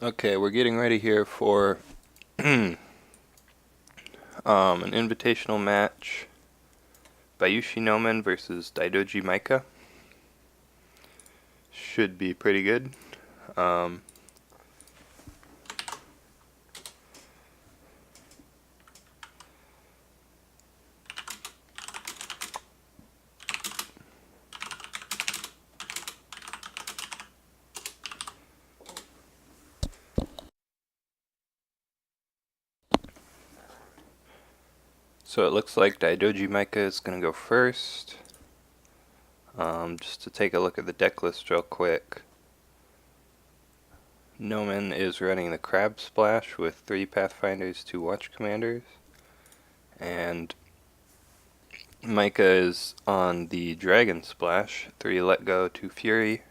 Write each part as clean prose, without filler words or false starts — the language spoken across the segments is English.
Okay, we're getting ready here for an invitational match. Bayushi Nomen versus Daidoji Micah. Should be pretty good. Um, so it looks like Daidoji Micah is going to go first. Just to take a look at the deck list real quick. Nomen is running the Crab Splash with 3 Pathfinders, 2 Watch Commanders. And Micah is on the Dragon Splash, 3 Let Go, 2 Fury.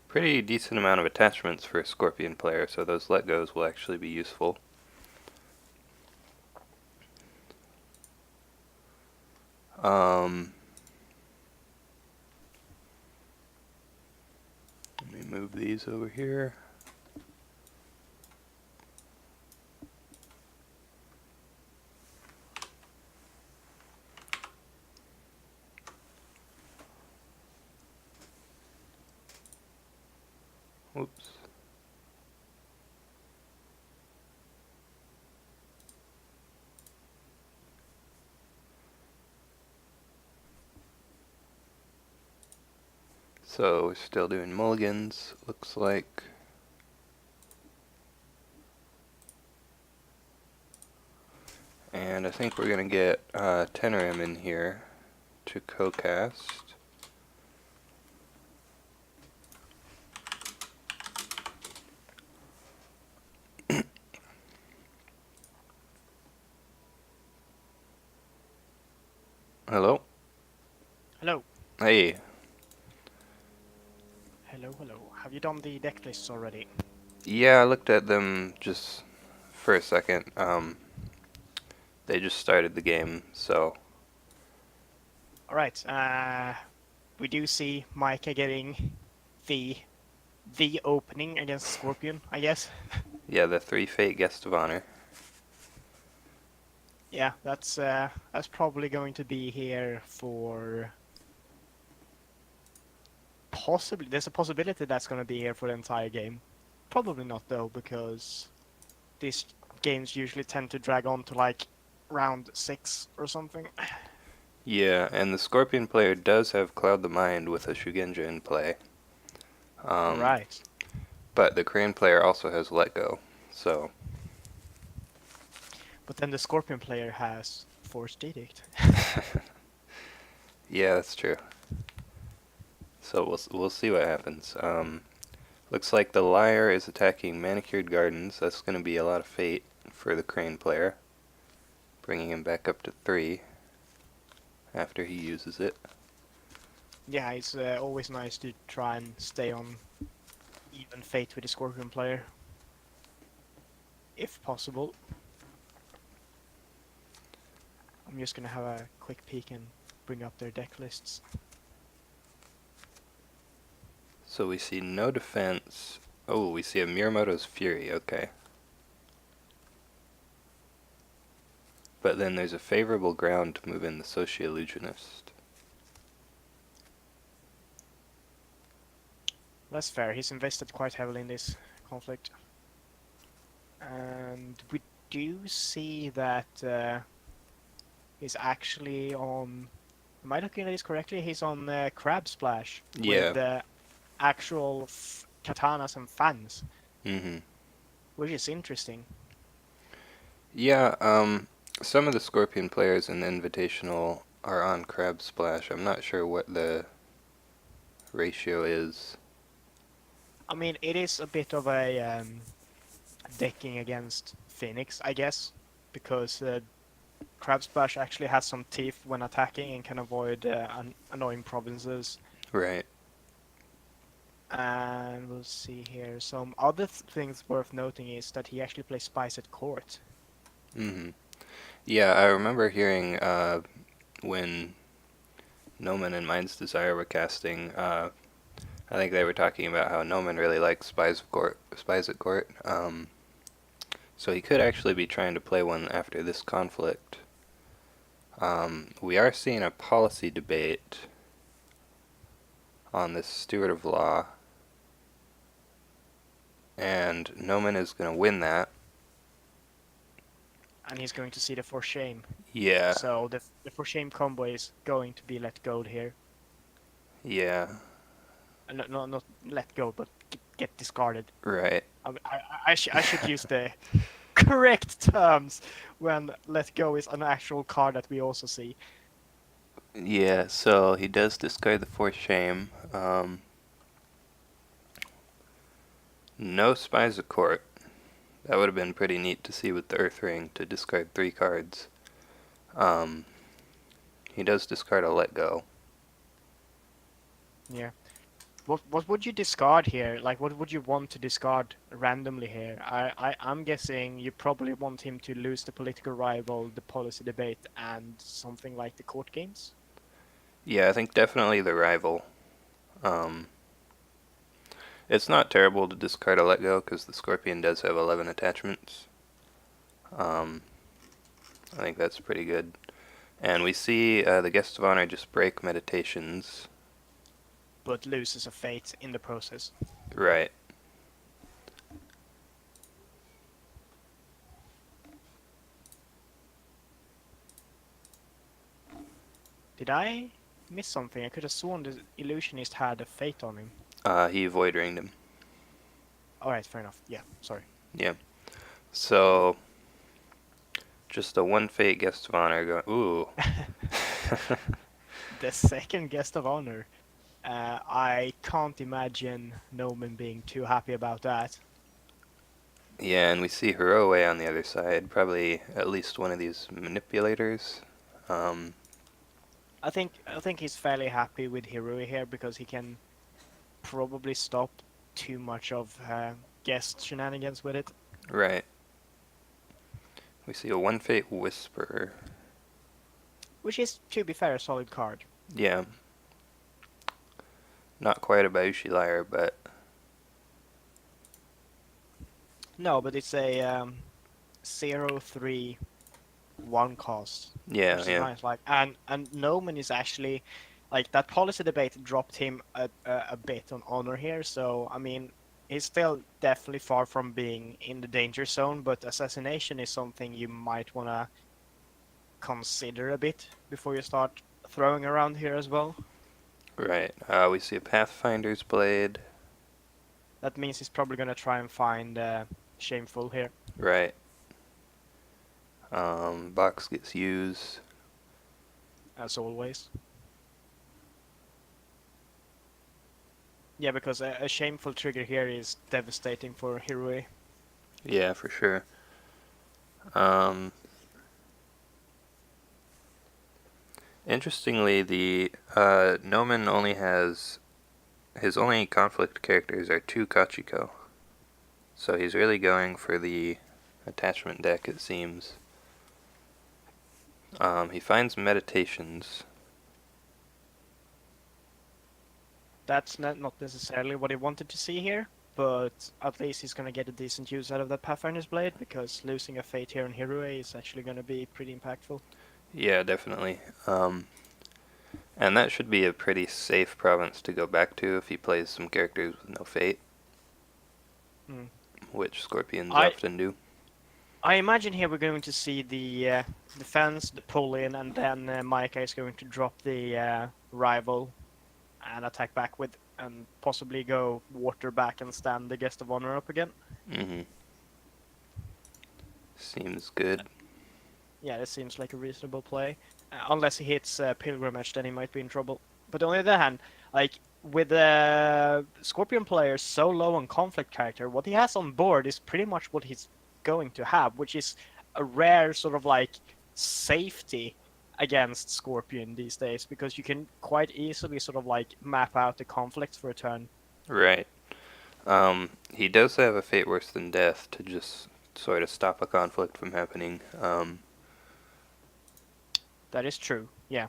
Pretty decent amount of attachments for a Scorpion player, so those Let Goes will actually be useful. Let me move these over here. Whoops. So we're still doing mulligans, looks like. And I think we're going to get tenerim in here to co-cast. Hello? Hello. Hey. Hello, hello. Have you done the deck lists already? Yeah, I looked at them just for a second. They just started the game, so... Alright, we do see Micah getting the opening against Scorpion, I guess. Yeah, the 3 Fate Guest of Honor. Yeah, that's probably going to be here for... Possibly, there's a possibility that's going to be here for the entire game. Probably not though, because these games usually tend to drag on to like round 6 or something. Yeah, and the Scorpion player does have Cloud the Mind with a Shugenja in play. Right. But the Crane player also has Let Go, so... But then the Scorpion player has Forced Edict. Yeah, that's true. So we'll see what happens. Looks like the Liar is attacking Manicured Gardens. That's going to be a lot of fate for the Crane player, bringing him back up to 3 after he uses it. Yeah, it's always nice to try and stay on even fate with the Scorpion player, if possible. I'm just gonna have a quick peek and bring up their deck lists. So we see no defense. Oh, we see a Miyamoto's Fury, okay. But then there's a favorable ground to move in the Sociologist. That's fair, he's invested quite heavily in this conflict. And we do see that he's actually on... Am I looking at this correctly? He's on Crab Splash Yeah. with actual katanas and fans, Mm-hmm. which is interesting. Yeah, some of the Scorpion players in the Invitational are on Crab Splash. I'm not sure what the ratio is. I mean, it is a bit of a decking against Phoenix, I guess, because Crab Splash actually has some teeth when attacking and can avoid annoying provinces. Right. And we'll see here. Some other things worth noting is that he actually plays Spice at Court. Mm-hmm. Yeah, I remember hearing when Nomen and Mind's Desire were casting, I think they were talking about how Nomen really likes spies at court. So he could actually be trying to play one after this conflict. We are seeing a policy debate on this steward of law, and Nomen is going to win that. And he's going to see the for shame. Yeah, So the for shame combo is going to be let go here. yeah, No, not let go, but get discarded. right. I should use the correct terms when let go is an actual card that we also see. Yeah, so he does discard the force shame. No spies at court. That would have been pretty neat to see with the Earth Ring to discard 3 cards. Um, he does discard a let go. Yeah. What would you discard here? Like, what would you want to discard randomly here? I'm guessing you probably want him to lose the political rival, the policy debate, and something like the court games. Yeah, I think definitely the rival. Um, it's not terrible to discard a let go because the Scorpion does have 11 attachments. Um, I think that's pretty good. And we see the Guest of Honor just break meditations. But loses a fate in the process. Right. Did I miss something? I could have sworn the illusionist had a fate on him. He void ringed him. Alright, fair enough. Yeah, sorry. Yeah. So, just a 1 fate Guest of Honor going. Ooh. The second guest of honor. I can't imagine Nomen being too happy about that. Yeah, and we see Hiroe on the other side. Probably at least one of these manipulators. Um, I think he's fairly happy with Hirui here because he can probably stop too much of guest shenanigans with it. right. We see a 1 fate Whisper. Which is, to be fair, a solid card. Yeah. Not quite a Bayushi Liar, but No, but it's a 0/3 1 cost, yeah, which is yeah. nice. Like, and Nomen is actually like that policy debate dropped him a bit on honor here. So I mean, he's still definitely far from being in the danger zone. But assassination is something you might wanna consider a bit before you start throwing around here as well. Right. We see a Pathfinder's Blade. That means he's probably gonna try and find shameful here, Right. Box gets used. as always. Yeah, because a shameful trigger here is devastating for Hirui. Yeah, for sure. Um, Interestingly, the Nomen only has his only conflict characters are 2 Kachiko. So he's really going for the attachment deck, it seems. He finds meditations. That's not necessarily what he wanted to see here, but at least he's gonna get a decent use out of that Pathfinder's Blade, because losing a fate here on Hirui is actually gonna be pretty impactful. Yeah, definitely. And that should be a pretty safe province to go back to if he plays some characters with no fate, Hmm. which Scorpions I often do. I imagine here we're going to see the defense, the pull-in, and then Micah is going to drop the rival and attack back with, and possibly go water back and stand the guest of honor up again. Mm-hmm. Seems good. Yeah, that seems like a reasonable play. Unless he hits Pilgrimage, then he might be in trouble. But on the other hand, like, with the Scorpion player so low on conflict character, what he has on board is pretty much what he's going to have, which is a rare sort of like safety against Scorpion these days, because you can quite easily sort of like map out the conflicts for a turn. Right. He does have a fate worse than death to just sort of stop a conflict from happening. That is true, yeah.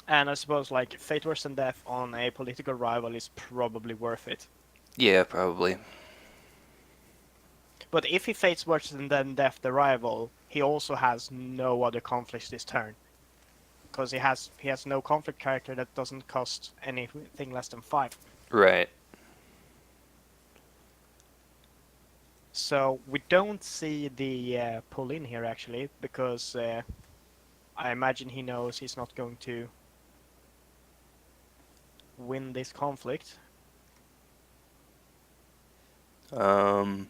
And I suppose like fate worse than death on a political rival is probably worth it. Yeah, probably. But if he fates worse than death the rival, he also has no other conflicts this turn. Because he has no conflict character that doesn't cost anything less than 5. Right. So we don't see the pull in here actually, because I imagine he knows he's not going to win this conflict Um,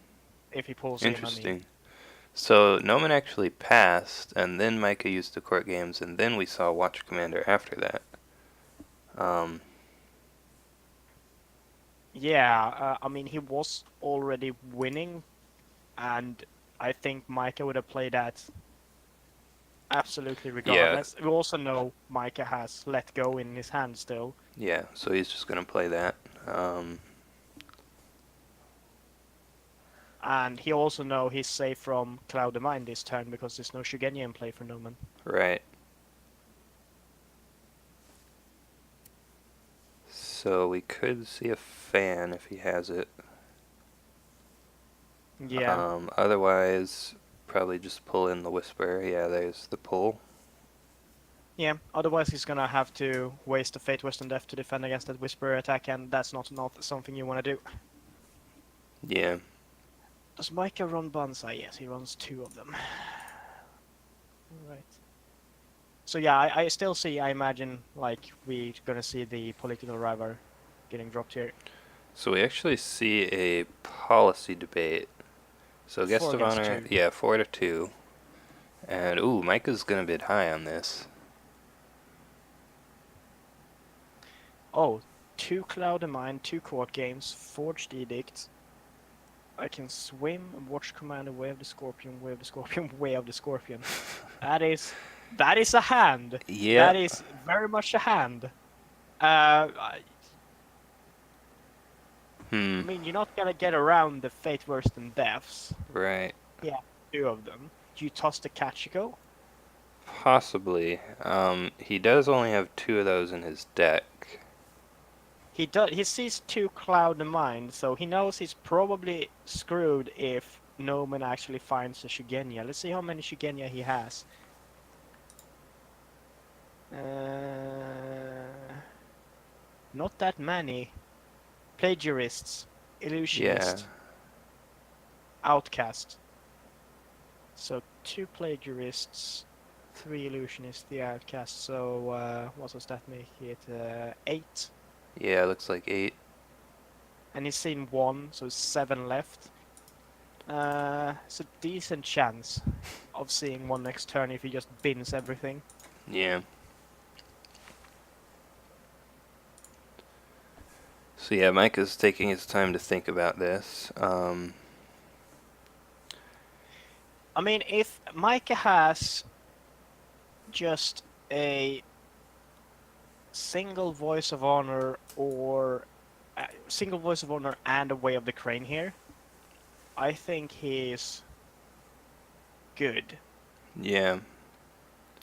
if he pulls in, I mean. Interesting. So Nomen actually passed, and then Micah used the court games, and then we saw Watch Commander after that. Um, Yeah, I mean, he was already winning, and I think Micah would have played that absolutely yeah, regardless. We also know Micah has let go in his hand still, yeah. So he's just gonna play that. Um, and he also know he's safe from Cloud of Mind this turn because there's no Shugenya in play for Nomen. right. So we could see a fan if he has it. Yeah, Otherwise, probably just pull in the Whisper. Yeah, there's the pull. yeah. Otherwise, he's gonna have to waste a Fate Western Death to defend against that Whisper attack, and that's not something you want to do. Yeah. Does Micah run Banzai? Yes, he runs 2 of them. Right. So yeah, I still see. I imagine like we're gonna see the political rival getting dropped here. So we actually see a policy debate. So guest 4 of against honor, 2. yeah, 4-2. And ooh, Micah's gonna bid high on this. Oh, 2 Cloud of Mine, 2 court games, Forged Edict. I can swim, watch commander, way of the Scorpion, way of the Scorpion, way of the Scorpion. That is a hand. Yeah. That is very much a hand. I Hmm. mean, you're not gonna get around the Fate Worse Than Deaths. Right. Yeah, 2 of them. Do you toss the Kachiko? Possibly. He does only have 2 of those in his deck. He sees 2 Cloud in mind, so he knows he's probably screwed if Nomen actually finds a Shugenya. Let's see how many Shugenya he has. Not that many. Plagiarists, Yeah. Illusionist, Outcast. So 2 Plagiarists, 3 Illusionists, the Outcast. So what does that make it? 8. Yeah, looks like 8. And he's seen 1, so 7 left. It's a decent chance of seeing 1 next turn if he just bins everything. Yeah. So yeah, Micah's taking his time to think about this. I mean, if Micah has just a single voice of honor or single voice of honor and a way of the crane here, I think he's good Yeah.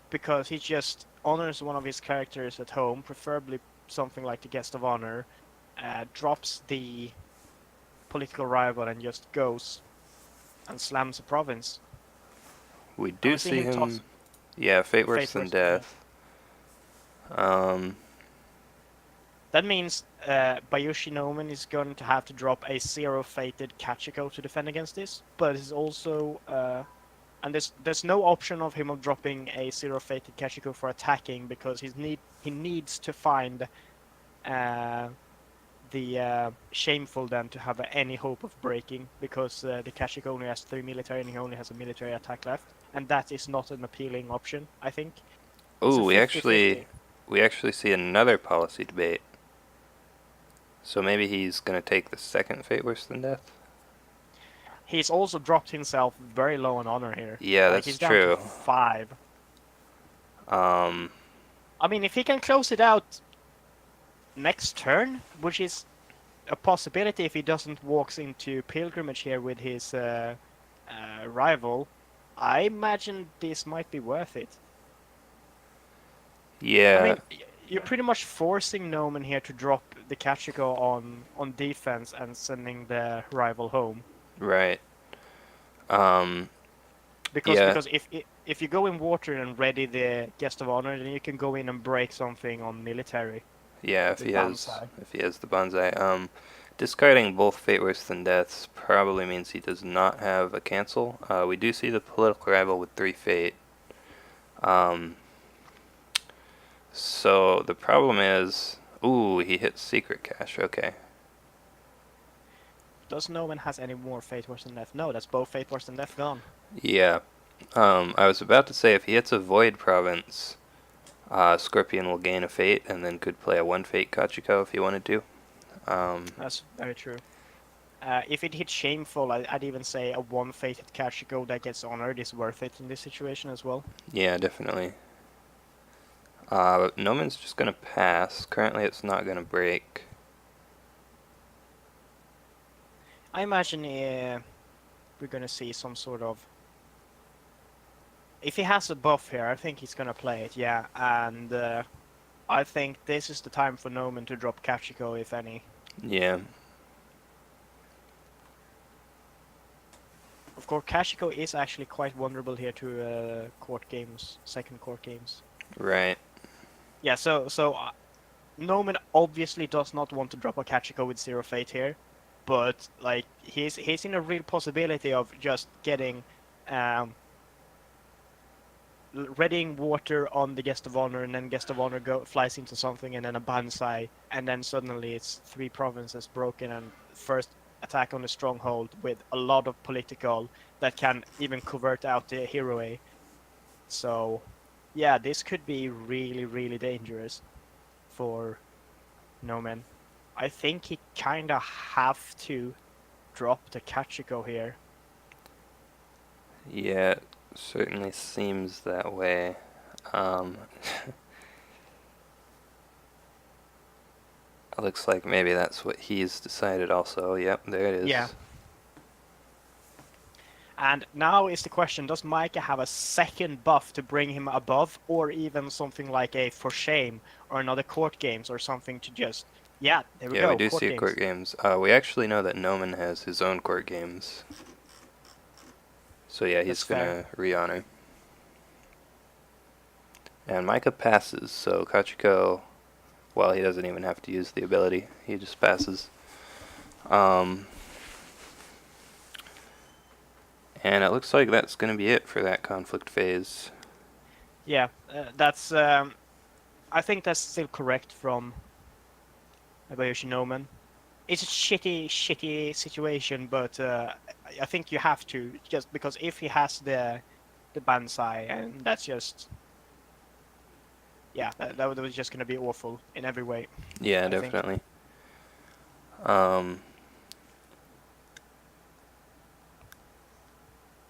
because he just honors one of his characters at home, preferably something like the guest of honor, drops the political rival and just goes and slams a province. We I do would see see him toss him. Yeah, Fate Worse Fate Than Worse Than Death. Death. Um, That means Bayushi Nomen is going to have to drop a 0-fated Kachiko to defend against this, but it's also and there's no option of him of dropping a 0-fated Kachiko for attacking because he needs to find the Shameful then to have any hope of breaking because the Kachiko only has 3 military and he only has a military attack left, and that is not an appealing option, I think. It's a ooh, 50-50. we actually see another policy debate. So maybe he's gonna take the second Fate Worse Than Death. He's also dropped himself very low on honor here. Yeah, Like that's he's down to true. 5. Um, I mean, if he can close it out next turn, which is a possibility if he doesn't walks into pilgrimage here with his rival, I imagine this might be worth it. I yeah, mean, you're pretty much forcing Nomen here to drop the Kachiko on defense and sending the rival home. Right. Um, Because yeah, because if you go in water and ready the guest of honor, then you can go in and break something on military yeah. with Banzai. If he has the bonsai, discarding both fate worse than deaths probably means he does not have a cancel. We do see the political rival with 3 fate. Um, so the problem is, ooh, he hits secret cache. Okay. Does Nomen has any more fate worse than death? No, that's both fate worse than death gone. Yeah. I was about to say if he hits a void province, Scorpion will gain a fate and then could play a 1 fate Kachiko if he wanted to. That's very true. If it hits shameful, I'd even say a one fated Kachiko that gets honored is worth it in this situation as well. Yeah, definitely. Nomen's just gonna pass. Currently, it's not gonna break. I imagine we're gonna see some sort of. If he has a buff here, I think he's gonna play it, yeah. And I think this is the time for Nomen to drop Kachiko, if any. Yeah, Of course, Kachiko is actually quite vulnerable here to court games, second court games. right. Yeah, so Nomen obviously does not want to drop a Kachiko with 0 fate here, but like he's in a real possibility of just getting um, readying water on the guest of honor, and then guest of honor flies into something, and then a Banzai, and then suddenly it's 3 provinces broken, and first attack on the stronghold with a lot of political that can even convert out the hero A. So, yeah, this could be really, really dangerous for Nomen. I think he kinda have to drop the Kachiko here. Yeah, it certainly seems that way. Um, looks like maybe that's what he's decided also. Yep, there it is. Yeah. And now is the question, does Micah have a second buff to bring him above, or even something like a For Shame, or another court games, or something to just, yeah, there we Yeah, we go, do court see a games. court games. We actually know that Nomen has his own court games. So yeah, he's That's fair. gonna re-honor. And Micah passes, so Kachiko, well, he doesn't even have to use the ability. He just passes. And it looks like that's going to be it for that conflict phase. Yeah, that's, I think that's still correct from bayushi Nomen. It's a shitty, shitty situation, but I think you have to, just because if he has the Banzai, and that's just, yeah, that was just going to be awful in every way. Yeah, I think. definitely.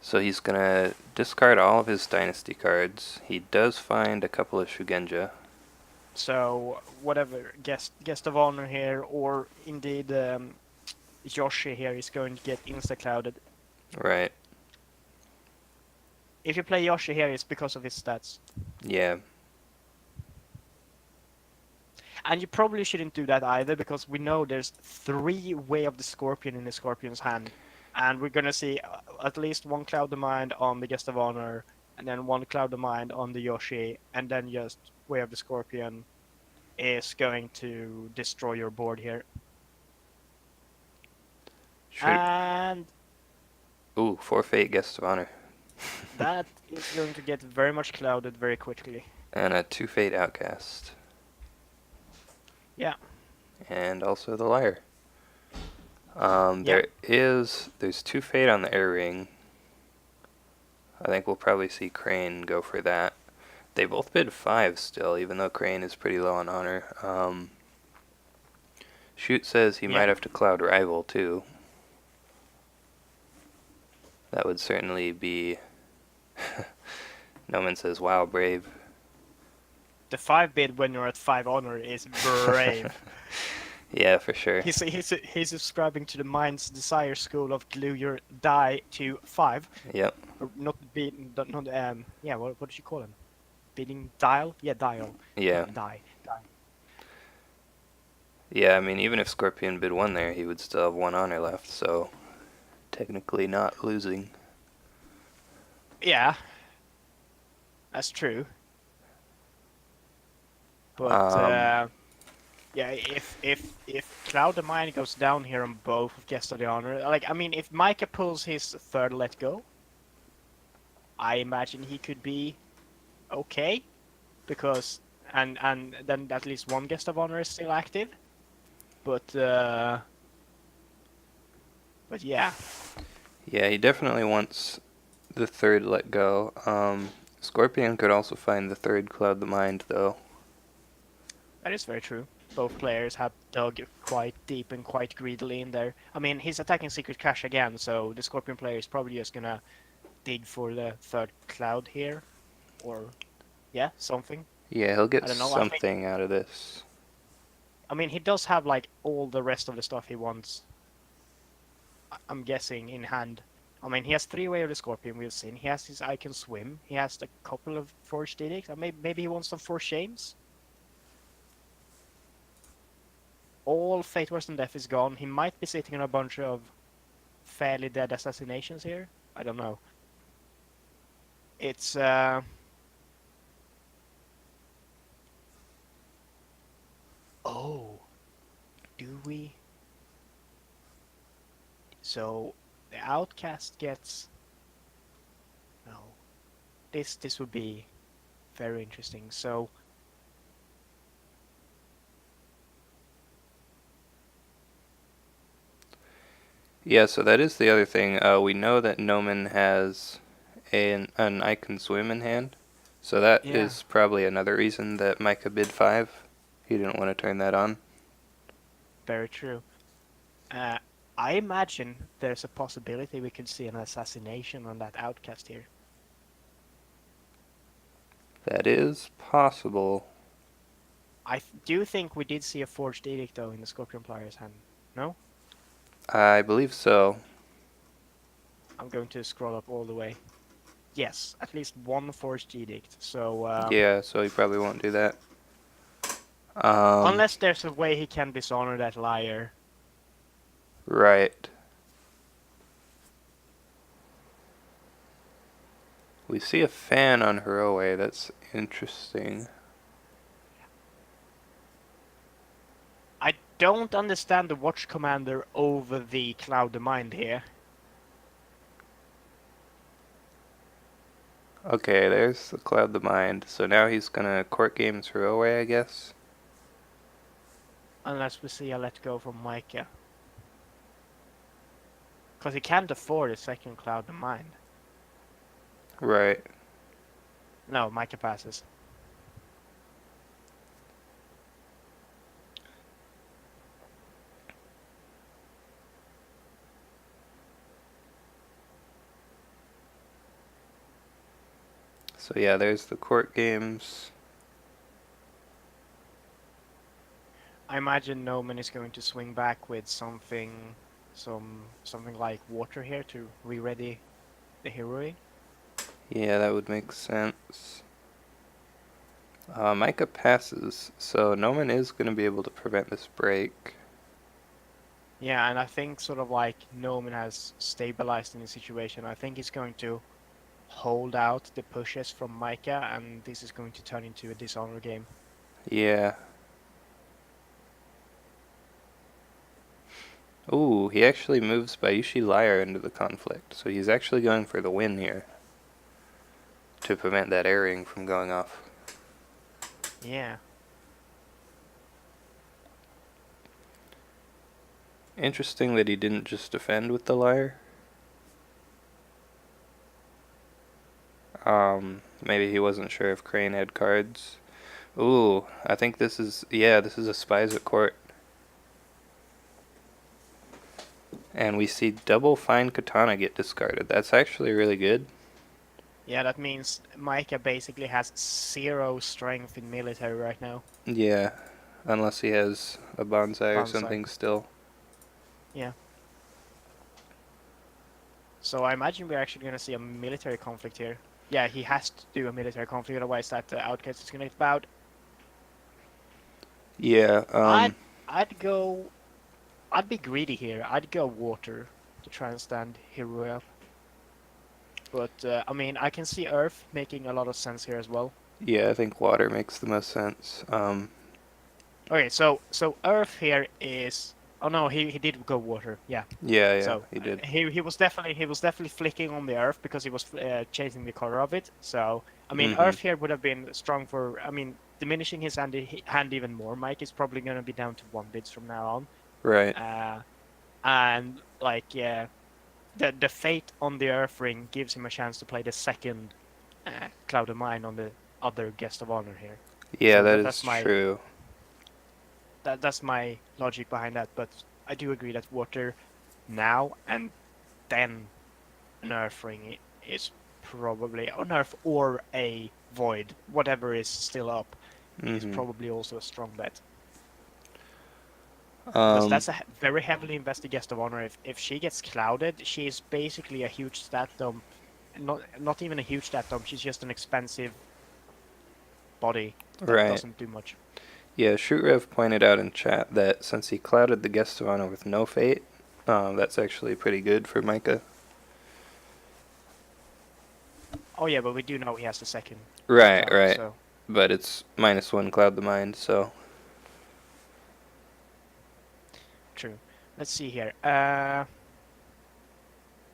So he's going to discard all of his dynasty cards. He does find a couple of Shugenja. So whatever guest of honor here, or indeed Yoshi here is going to get insta clouded. Right. If you play Yoshi here, it's because of his stats, Yeah. and you probably shouldn't do that either, because we know there's 3 Way of the Scorpion in the Scorpion's hand, and we're gonna see at least 1 Cloud of Mind on the guest of honor, and then 1 Cloud of Mind on the Yoshi, and then just Way of the Scorpion is going to destroy your board here. Should... And Ooh, 4 fate guest of honor. that is going to get very much clouded very quickly. And a 2 fate outcast. Yeah. And also the lyre. Yeah. There's 2 fate on the air ring. I think we'll probably see Crane go for that. They both bid 5 still, even though Crane is pretty low on honor. Shoot says he might have to cloud rival too. That would certainly be... Nomen says, wow, brave. The 5 bid when you're at 5 honor is brave. Yeah, for sure. He's subscribing to the Mind's Desire school of glue your die to 5. Yep. Or not bid, not yeah. What did you call him? Bidding dial? Yeah, dial. Yeah. Die. Yeah, I mean, even if Scorpion bid 1 there, he would still have 1 honor left, so technically not losing. Yeah, that's true. But Um, yeah, if Cloud the Mind goes down here on both of Guest of the Honor, like I mean, if Micah pulls his third let go, I imagine he could be okay because and then at least one Guest of Honor is still active. But yeah, yeah, he definitely wants the third let go. Scorpion could also find the third Cloud the Mind, though. that is very true. Both players have dug quite deep and quite greedily in there. I mean, he's attacking Secret Cache again, so the Scorpion player is probably just gonna dig for the third cloud here, or yeah, something. Yeah, he'll I get don't know. I think. something out of this. I mean, he does have like all the rest of the stuff he wants. I'm guessing in hand. I mean, he has three-way of the Scorpion. We've seen. He has his I Can Swim. He has a couple of Forged Edicts. Maybe he wants some Forged Shames. All Fate Worse Than Death is gone. He might be sitting on a bunch of fairly dead assassinations here. I don't know. It's oh, do we? So the outcast gets no. This would be very interesting. So Yeah, so that is the other thing. We know that Nomen has an I Can Swim in hand, so that yeah, is probably another reason that Micah bid 5. He didn't want to turn that on. very true. Uh, I imagine there's a possibility we could see an assassination on that outcast here. That is possible. I do think we did see a Forged Edict though in the Scorpion player's hand. No? I believe so. I'm going to scroll up all the way. Yes, at least one Forged Edict. So Yeah, so he probably won't do that. Um, unless there's a way he can dishonor that liar. right. We see a fan on Hiroe. That's interesting. I don't understand the Watch Commander over the Cloud the Mind here. Okay, there's the Cloud the Mind. So now he's gonna court games Hiroe, I guess. Unless we see a let go from Micah. Because he can't afford a second Cloud the Mind. Right. No, Micah passes. So yeah, there's the court games. I imagine Nomen is going to swing back with something like water here to re-ready the Heroine. Yeah, that would make sense. Micah passes, so Nomen is going to be able to prevent this break. Yeah, and I think sort of like Nomen has stabilized in the situation. I think he's going to hold out the pushes from Micah, and this is going to turn into a dishonor game. Yeah. Ooh, he actually moves Bayushi Liar into the conflict, so he's actually going for the win here to prevent that airing from going off. Yeah. Interesting that he didn't just defend with the Liar. Maybe he wasn't sure if Crane had cards. Ooh, I think this is a Spies at Court. And we see double Fine Katana get discarded. That's actually really good. Yeah, that means Micah basically has zero strength in military right now. Yeah, unless he has a bonsai or Bonsai. something still. Yeah. So I imagine we're actually going to see a military conflict here. Yeah, he has to do a military conflict, otherwise that outcast is going to get bowed. Yeah, I I'd be greedy here. I'd go water to try and stand hero up. But I mean, I can see Earth making a lot of sense here as well. Yeah, I think water makes the most sense. Okay, so Earth here is. Oh no, he did go water. Yeah. Yeah, yeah, So he did. he was definitely flicking on the Earth because he was chasing the color of it. So I mean, Mm-hmm. Earth here would have been strong for. I mean, diminishing his hand even more. Mike is probably going to be down to 1 bids from now on. Right. Uh, and like yeah, the fate on the Earth ring gives him a chance to play the second Cloud of Mine on the other guest of honor here. Yeah, So that that is that's my true. that's my logic behind that. But I do agree that water now and then an Earth ring is probably an Earth or a Void, whatever is still up, is Mm-hmm. probably also a strong bet. Because Um, that's a very heavily invested guest of honor. If she gets clouded, she is basically a huge stat dump. Not even a huge stat dump. She's just an expensive body that right. doesn't do much. Yeah, Shootrev pointed out in chat that since he clouded the guest of honor with no fate, that's actually pretty good for Micah. Oh yeah, but we do know he has the second Right, cloud, right. so But it's -1 cloud the mind, so. true. Let's see here.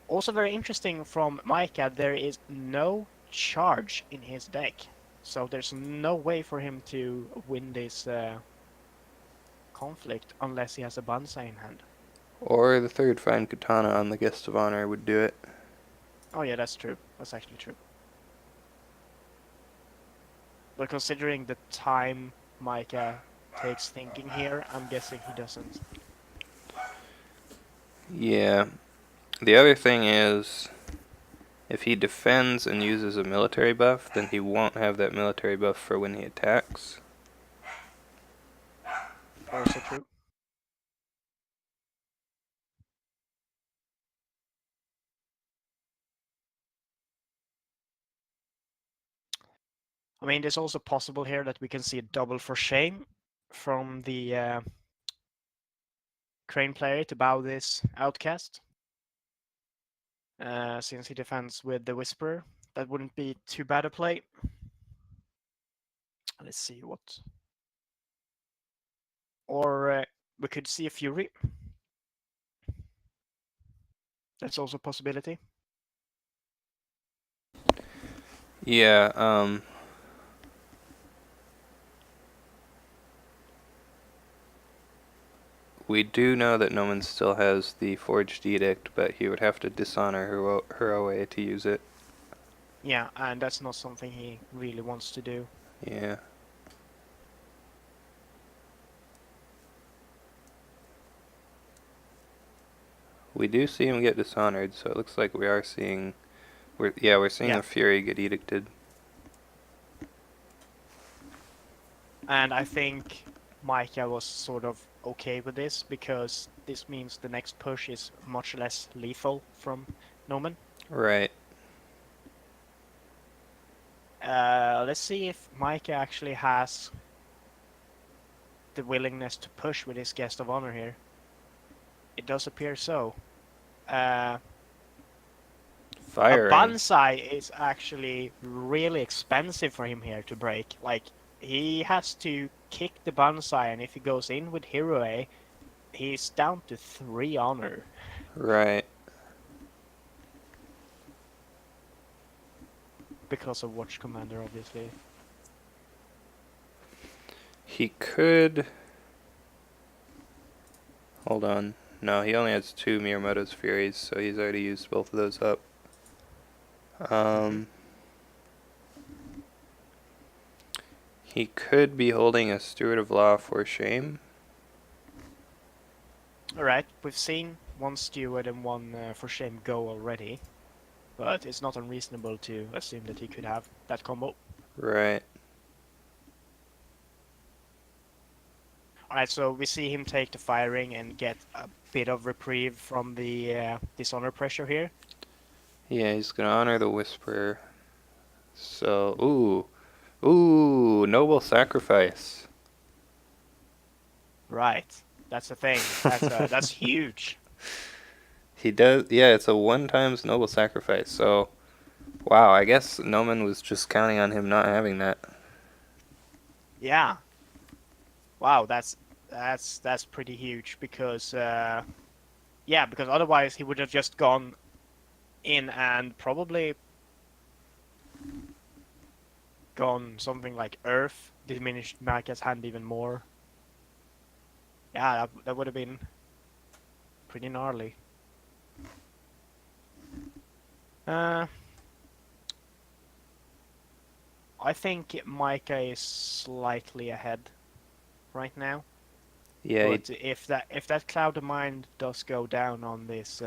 Also very interesting from Micah, there is no charge in his deck. So there's no way for him to win this conflict unless he has a Banzai in hand. Or the third fine katana on the guest of honor would do it. Oh yeah, that's true. That's actually true. But considering the time Micah takes thinking here, I'm guessing he doesn't. Yeah. The other thing is, if he defends and uses a military buff, then he won't have that military buff for when he attacks. Also true. I mean, it's also possible here that we can see a double for shame from the Crane player to bow this outcast. Since he defends with the Whisperer, that wouldn't be too bad a play. Let's see what. Or we could see a Fury. That's also a possibility. Yeah, we do know that Nomen still has the Forged Edict, but he would have to dishonor her away to use it. Yeah, and that's not something he really wants to do. Yeah. We do see him get dishonored, so it looks like we are seeing. We're seeing Yeah, the Fury get edicted. and I think Micah was sort of okay with this because this means the next push is much less lethal from Nomen. Right. Let's see if Micah actually has the willingness to push with his guest of honor here. It does appear so. A Firing. Banzai is actually really expensive for him here to break. Like, he has to kick the Banzai, and if he goes in with Hero, he's down to 3 honor. Right. Because of Watch Commander, obviously. He could. Hold on. No, he only has 2 Miyamoto's Furies, so he's already used both of those up. Mm-hmm. He could be holding a Steward of Law for shame. Alright, we've seen one Steward and one for shame go already. But it's not unreasonable to assume that he could have that combo. Right. Alright, so we see him take the firing and get a bit of reprieve from the dishonor pressure here. Yeah, he's gonna honor the Whisperer. So, ooh, noble sacrifice. Right. That's the thing. That's huge. He does, yeah, it's a 1 times noble sacrifice, so, wow, I guess Nomen was just counting on him not having that. Yeah. Wow, that's pretty huge because yeah, because otherwise he would have just gone in and probably gone something like Earth, diminished Micah's hand even more. Yeah, that would have been pretty gnarly. Uh, I think Micah is slightly ahead right now. Yeah, But if that cloud of mind does go down on this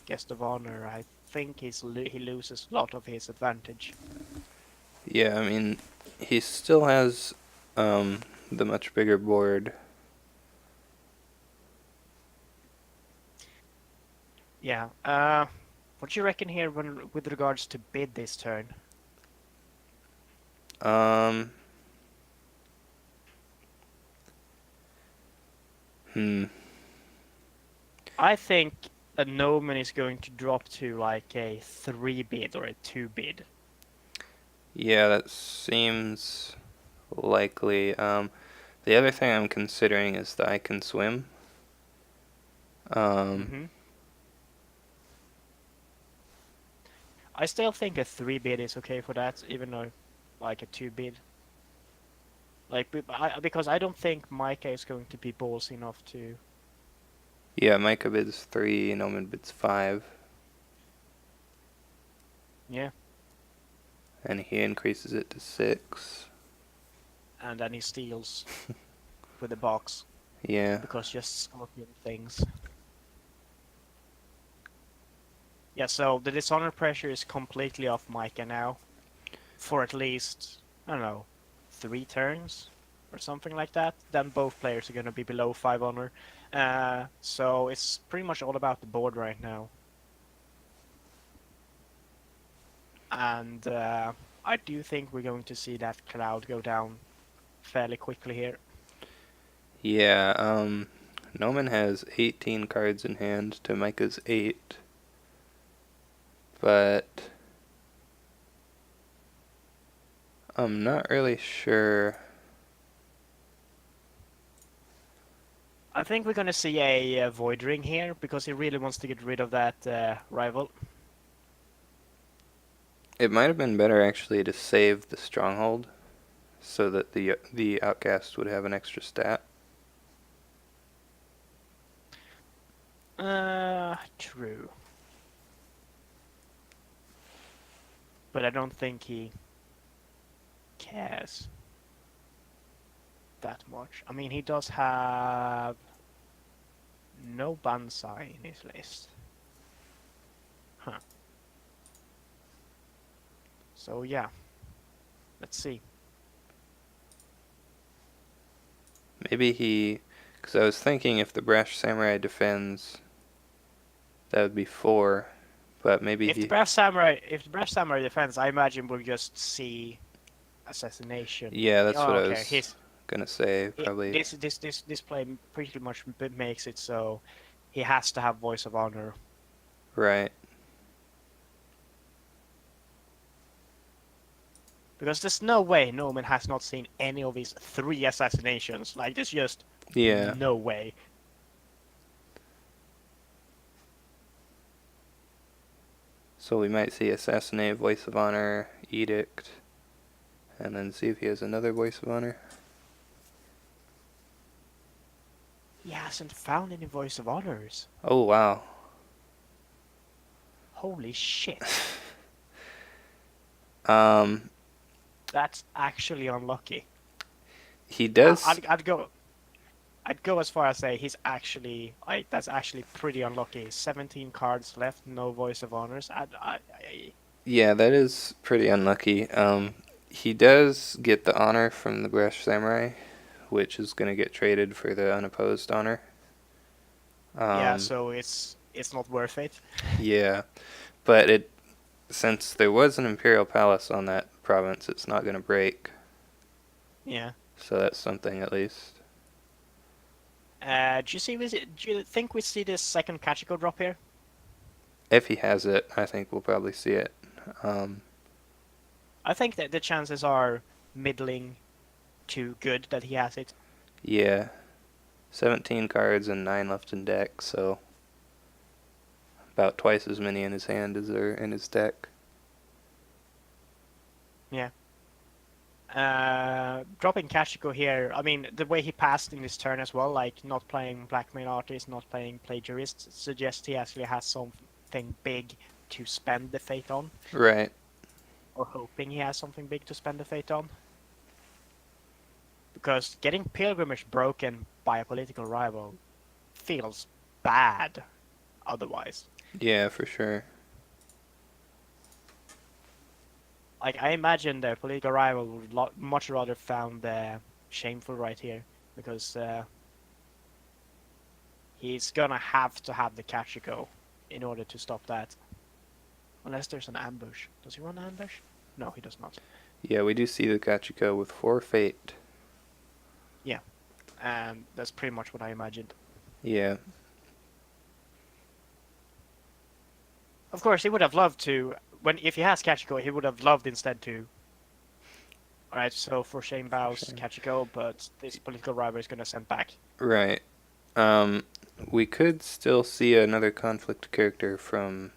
guest of honor, I think he loses a lot of his advantage. yeah, I mean, he still has, the much bigger board. Yeah. What do you reckon here with regards to bid this turn? Um, hmm, I think a nomen is going to drop to like a 3 bid or a 2 bid. yeah, that seems likely. The other thing I'm considering is that I can swim. Um, Hmm. I still think a 3 bid is okay for that, even though like a 2 bid. Like, because I don't think Micah is going to be ballsy enough to. yeah, Micah bids 3, Nomen bids 5, Yeah, and he increases it to 6. and then he steals with the box Yeah, because just scorpion things. Yeah, so the dishonor pressure is completely off Micah now for at least, I don't know, 3 turns or something like that. Then both players are going to be below 5 honor. So it's pretty much all about the board right now. And I do think we're going to see that cloud go down fairly quickly here. yeah, Nomen has 18 cards in hand to Micah's 8, but I'm not really sure. I think we're going to see a Void Ring here because he really wants to get rid of that rival. It might have been better actually to save the stronghold so that the outcast would have an extra stat. True. But I don't think he cares that much. I mean, he does have no Banzai in his list. Huh. So yeah, let's see. Maybe he, because I was thinking if the Brash Samurai defends, that would be 4, but maybe If the he, Brass Samurai defends, I imagine we'll just see assassination. yeah, that's Oh, what I okay. was gonna say, probably, This play pretty much makes it so he has to have Voice of Honor. right. Because there's no way Noman has not seen any of these 3 assassinations. Like, there's just Yeah, no way. so we might see Assassinate, Voice of Honor, Edict, and then see if he has another Voice of Honor. He hasn't found any Voice of Honors. Oh, wow. Holy shit. Um, That's actually unlucky. he does, I'd go as far as say he's actually like that's actually pretty unlucky. 17 cards left, no Voice of Honors. yeah, that is pretty unlucky. He does get the honor from the Brash Samurai, which is gonna get traded for the unopposed honor. Yeah, Um, so it's not worth it. yeah, but since there was an Imperial Palace on that province, it's not gonna break. Yeah. So that's something at least. Do you think we see this second Kachiko drop here? If he has it, I think we'll probably see it. Um, I think that the chances are middling to good that he has it. yeah, 17 cards and 9 left in deck, so about twice as many in his hand as are in his deck. Yeah. Dropping Kachiko here, I mean, the way he passed in his turn as well, like not playing Blackmail Artist, not playing Plagiarist, suggests he actually has something big to spend the fate on, Right. or hoping he has something big to spend the fate on. Because getting Pilgrimage broken by a political rival feels bad otherwise. Yeah, for sure. Like, I imagine the political rival would much rather found shameful right here, because he's gonna have to have the Kachiko in order to stop that. Unless there's an ambush. Does he run ambush? No, he does not. Yeah, we do see the Kachiko with 4 fate. Yeah, and that's pretty much what I imagined. Yeah. Of course, he would have loved to, if he has Kachiko, he would have loved instead to. Alright, so for Shane For Bow's sure. Kachiko, but this political rival is gonna send back. Right. Um, we could still see another conflict character from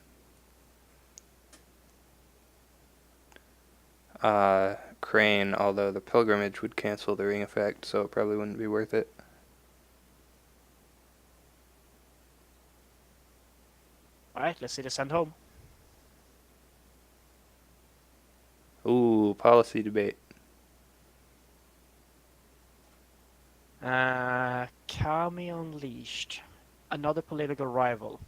Crane, although the pilgrimage would cancel the ring effect, so it probably wouldn't be worth it. Alright, let's see the send home. Ooh, policy debate. Kami Unleashed. Another political rival.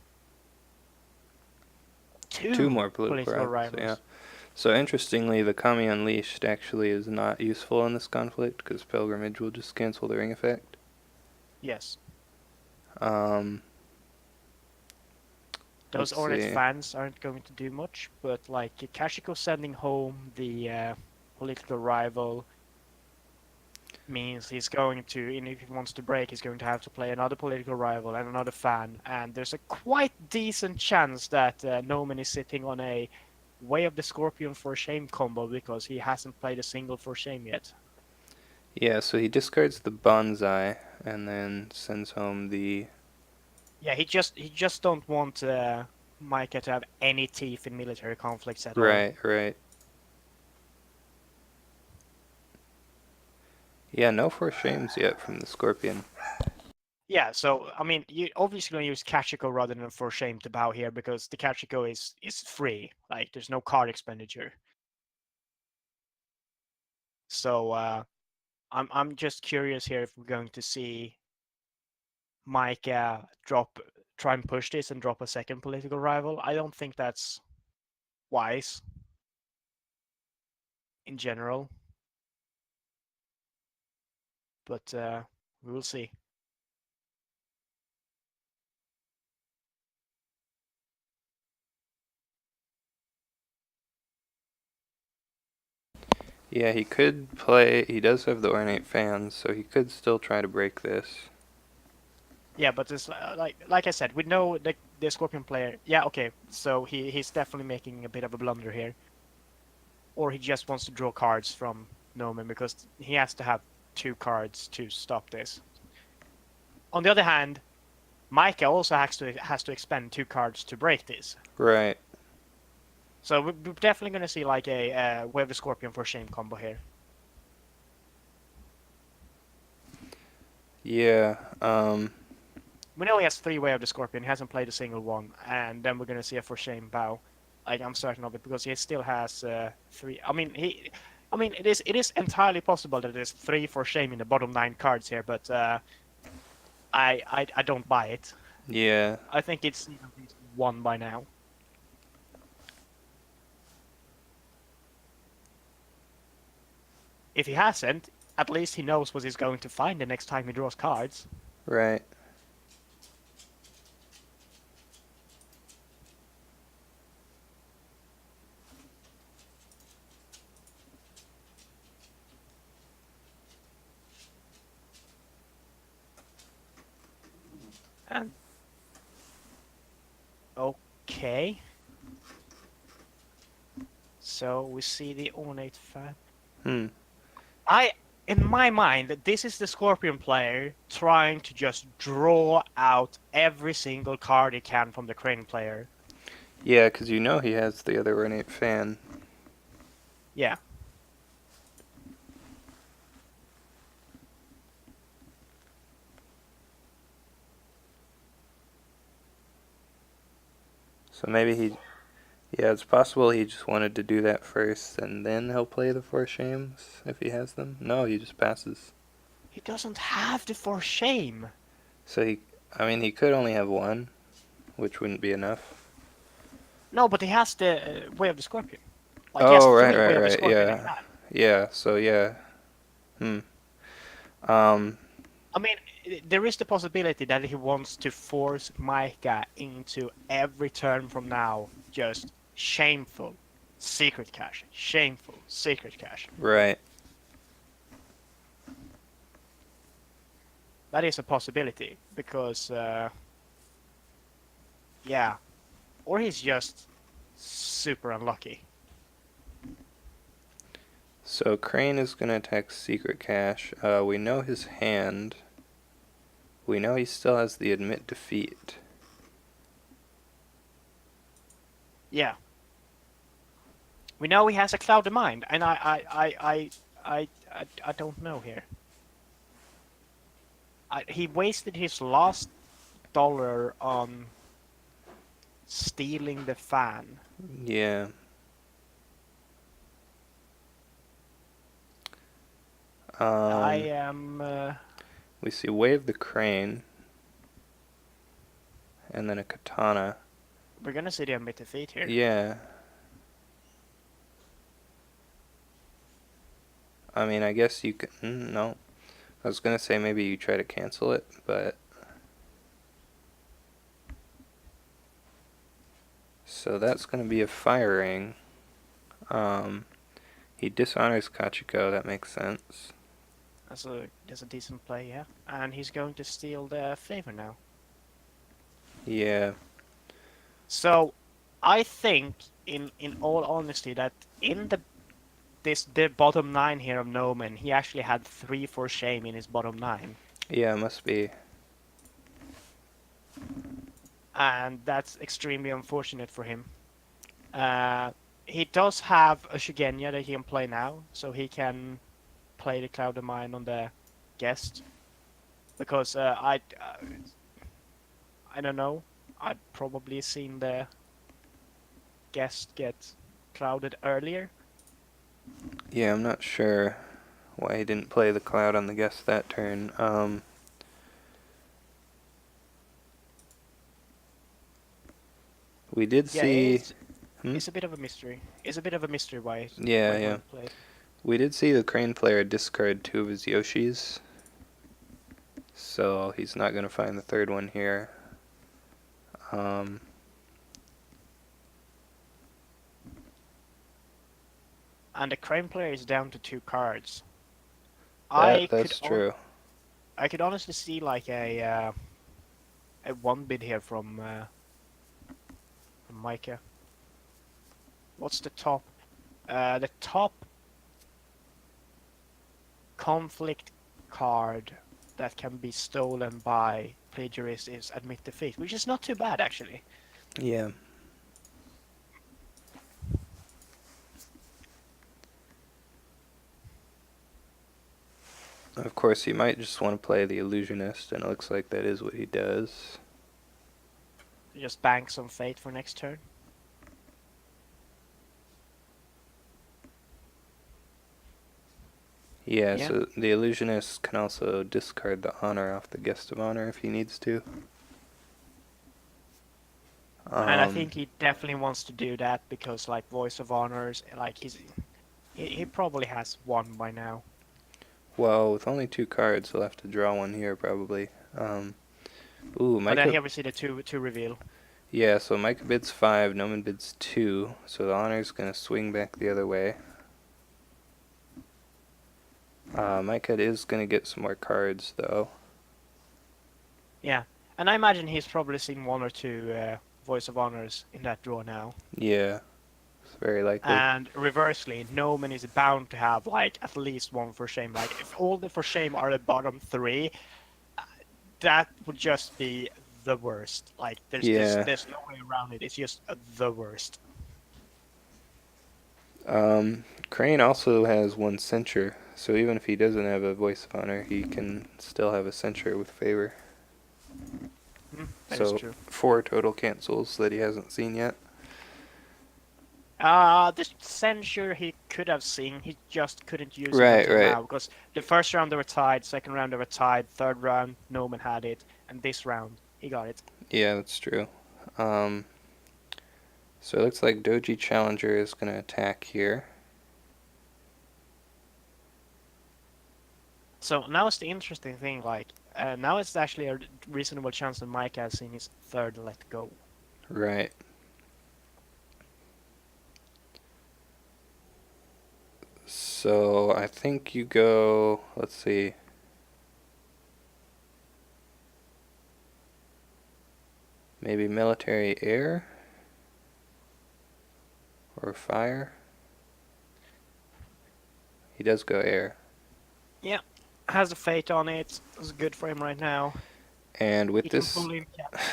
Two Two more political political rivals, yeah. rivals. So interestingly, the Kami Unleashed actually is not useful in this conflict because pilgrimage will just cancel the ring effect. Yes. Um, Those let's Ornate see. fans aren't going to do much, but like Kashiko sending home the political rival means he's going to, and if he wants to break, he's going to have to play another political rival and another fan. And there's a quite decent chance that Nomen is sitting on a Way of the Scorpion for Shame combo because he hasn't played a single for Shame yet. Yeah, so he discards the bonsai and then sends home the. Yeah, he just don't want Micah to have any teeth in military conflicts at all. Right, right. Yeah, no four shames yet from the scorpion. Yeah, so I mean, you obviously gonna use Kachiko rather than for Shame to bow here because the Kachiko is free. Like, there's no card expenditure. So I'm just curious here if we're going to see Mike try and push this and drop a second political rival. I don't think that's wise in general, but we will see. Yeah, he could play. He does have the ornate fans, so he could still try to break this. Yeah, but it's like I said, we know the Scorpion player. Yeah, okay, so he's definitely making a bit of a blunder here, or he just wants to draw cards from Nomen because he has to have two cards to stop this. On the other hand, Micah also has to expend two cards to break this. Right. So we're definitely going to see like a Wave the Scorpion for Shame combo here. Yeah. We know he has three Way of the Scorpion. He hasn't played a single one, and then we're going to see a for Shame bow. Like, I'm certain of it because he still has three. I mean, it is entirely possible that there's three for Shame in the bottom 9 cards here, but I don't buy it. Yeah. I think it's at least one by now. If he hasn't, at least he knows what he's going to find the next time he draws cards. Right. And okay. So we see the ornate fan. Hmm. In my mind, this is the Scorpion player trying to just draw out every single card he can from the Crane player. Yeah, because you know he has the other ornate fan. Yeah. So maybe he. Yeah, it's possible he just wanted to do that first, and then he'll play the four shames if he has them. No, he just passes. He doesn't have the for shame. So he. I mean, he could only have one, which wouldn't be enough. No, but he has the Way of the Scorpion. Like, he has Oh, right, three right, Way of the right. Scorpion in Yeah. hand. Yeah, so yeah. Hmm. Um, I mean, there is the possibility that he wants to force Micah into every turn from now just shameful secret cache. Shameful secret cache. right. That is a possibility because, yeah, or he's just super unlucky. So Crane is going to attack Secret Cache. We know his hand. We know he still has the Admit Defeat. Yeah, we know he has a cloud of mind, and I don't know here. He wasted his last dollar on stealing the fan. Yeah. I Um, am. we see Wave the Crane, and then a Katana. We're gonna see the admit defeat here. Yeah. I mean, I guess you can. No. I was going to say maybe you try to cancel it, but. So that's going to be a firing. Um, he dishonors Kachiko, that makes sense. That's a decent play, yeah. And he's going to steal the favor now. Yeah. So, I think, in all honesty, that in the bottom nine here of Nomen, he actually had 3 for shame in his bottom nine, Yeah, it must be. and that's extremely unfortunate for him. He does have a Shigenya that he can play now, so he can play the Cloud of Mine on the guest. Because I don't know, I'd probably seen the guest get clouded earlier. Yeah, I'm not sure why he didn't play the Cloud on the guest that turn. We did Yeah, see. Hmm? it's a bit of a mystery. It's a bit of a mystery Yeah, why he yeah. wouldn't play. We did see the Crane player discard 2 of his Yoshis. So he's not going to find the third one here. Um, And the Crane player is down to 2 cards. that's true. I could honestly see like a one bid here from Micah. What's the top? The top conflict card that can be stolen by plagiarist is admit defeat, which is not too bad actually. Yeah. Of course, he might just want to play the Illusionist, and it looks like that is what he does. Just bank some fate for next turn. Yeah, Yeah. so the Illusionist can also discard the Honor off the Guest of Honor if he needs to. And I think he definitely wants to do that because like Voice of Honors, like he probably has one by now. Well, with only 2 cards, he'll have to draw one here probably. Ooh, But then Micah. here we see the two reveal. Yeah, so Micah bids 5, Nomen bids 2, so the Honor's gonna swing back the other way. Micah is gonna get some more cards though. Yeah, And I imagine he's probably seen one or two Voice of Honors in that draw now. Yeah, it's very likely. And reversely, Nomen is bound to have like at least one for shame. Like if all the for shame are the bottom three, that would just be the worst. Like Yeah. there's no way around it. It's just the worst. Crane also has one censure, so even if he doesn't have a voice of honor, he can still have a censure with favor. That is So true. 4 total cancels that he hasn't seen yet. This censure he could have seen, he just couldn't use it Right, until right. now because the first round they were tied, second round they were tied, third round Nomen had it, and this round he got it. Yeah, that's true. Um, so it looks like Doji Challenger is going to attack here. So now it's the interesting thing, like now it's actually a reasonable chance that Micah has seen his third let go. Right. So I think you go, let's see. Maybe military air or fire. He does go air. Yeah, has a fate on it. It's good for him right now. And with He can this, pull in,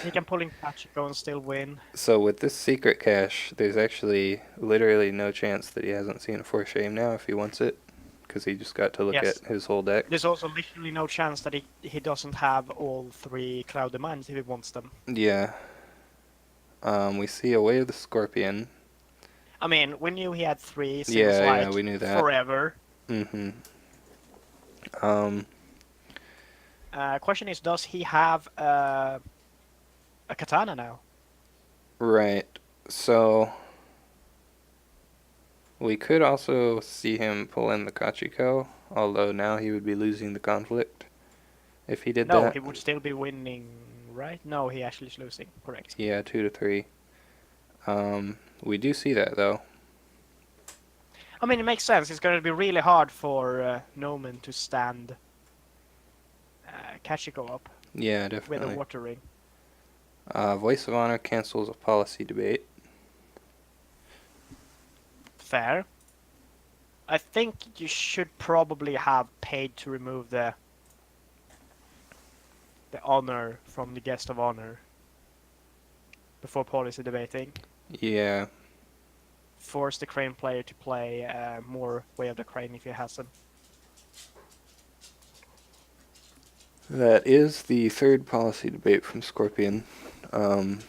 he can pull in Pachiko and still win. so with this secret cache, there's actually literally no chance that he hasn't seen a four shame now if he wants it, because he just got to look at Yes. his whole deck. There's also literally no chance that he doesn't have all three Cloud Demands if he wants them. Yeah. We see a Way of the Scorpion. I mean, we knew he had three since Yeah, yeah, like we knew that. forever. Mm-hmm. Um, Question is, does he have a katana now? right. So we could also see him pull in the Kachiko, although now he would be losing the conflict if he did No, that. he would still be winning, right? No, he actually is losing. Correct. Yeah, 2 to 3. We do see that though. I mean, it makes sense. It's going to be really hard for Nomen to stand Kachiko up Yeah, with a definitely. water ring. Voice of Honor cancels a policy debate. Fair. I think you should probably have paid to remove the honor from the guest of honor before policy debating. Yeah, Force the crane player to play more Way of the Crane if he hasn't. that is the third policy debate from Scorpion. Um,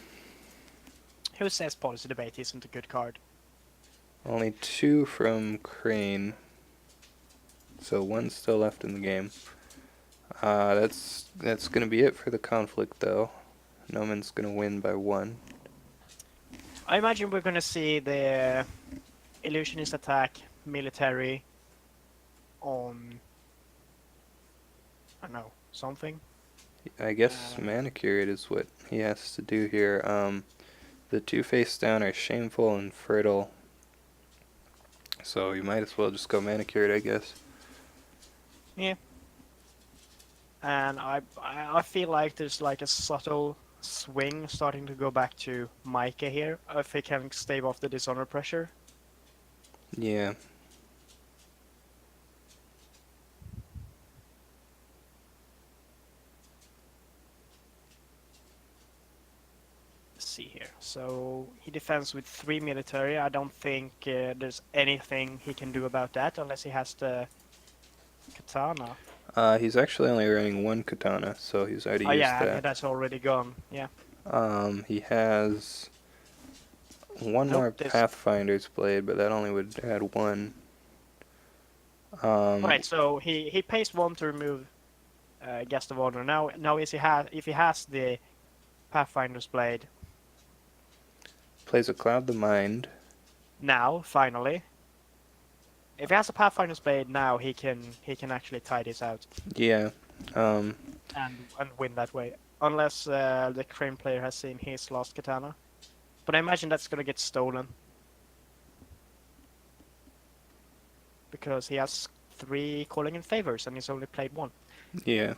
Who says policy debate isn't a good card? Only 2 from Crane, so 1 still left in the game. That's gonna be it for the conflict though. Nomen's gonna win by 1. I imagine we're gonna see the illusionist attack military on I don't know something. I guess Manicured is what he has to do here. The 2 face down are Shameful and Fertile, so you might as well just go Manicured, I guess. Yeah. And I feel like there's like a subtle swing starting to go back to Micah here if he can stave off the dishonor pressure. Yeah. Let's see here. So he defends with 3 military. I don't think there's anything he can do about that unless he has the katana. He's actually only running 1 katana, so he's already Oh used yeah, that. that's already gone. Yeah. He has 1 Nope. more This. Pathfinder's Blade, but that only would add 1. Right. So he pays 1 to remove guest of honor. Now if he has the Pathfinder's blade Plays a Cloud the Mind. now finally. If he has a Pathfinder's blade now, he can actually tie this out Yeah. and win that way. Unless the crane player has seen his last katana. But I imagine that's gonna get stolen. Because he has 3 calling in favors and he's only played 1. Yeah.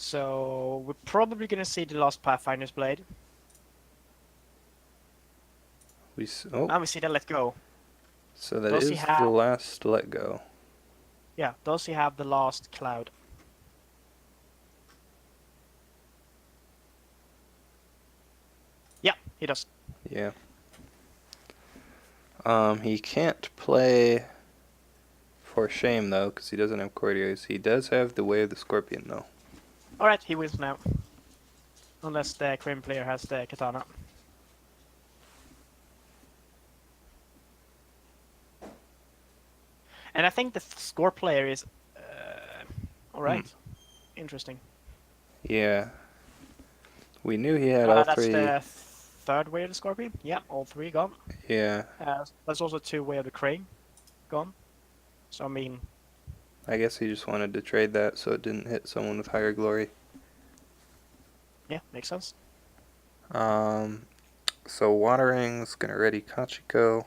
So we're probably gonna see the last Pathfinder's Blade. Oh, Now we see the Let Go. so that Does he is the have? last let go. Yeah. Does he have the last Cloud? Yeah, he does. Yeah. He can't play for shame though, because he doesn't have courtiers. He does have the Way of the Scorpion though. All right, he wins now. Unless the Crane player has the Katana. And I think the score player is. All right. Interesting. Yeah. We knew he had all That's three. the third way of the Scorpion. Yeah, all three gone. Yeah. That's also two way of the Crane gone. So I mean, I guess he just wanted to trade that so it didn't hit someone with higher glory. yeah, makes sense. Um, so Watering's gonna ready Kachiko.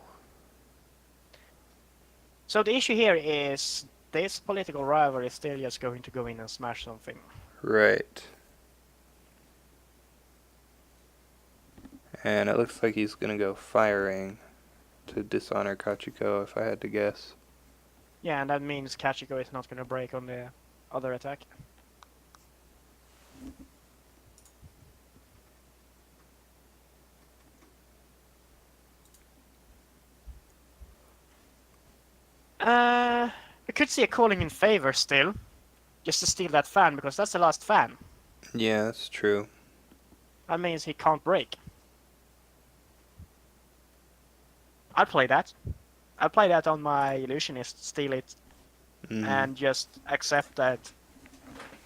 So the issue here is this political rival is still just going to go in and smash something. Right. And it looks like he's gonna go firing to dishonor Kachiko, if I had to guess. Yeah, and that means Kachiko is not going to break on the other attack. We could see a calling in favor still, just to steal that fan because that's the last fan. Yeah, that's true. That means he can't break. I'll play that. I'll play that on my illusionist, steal it, and just accept that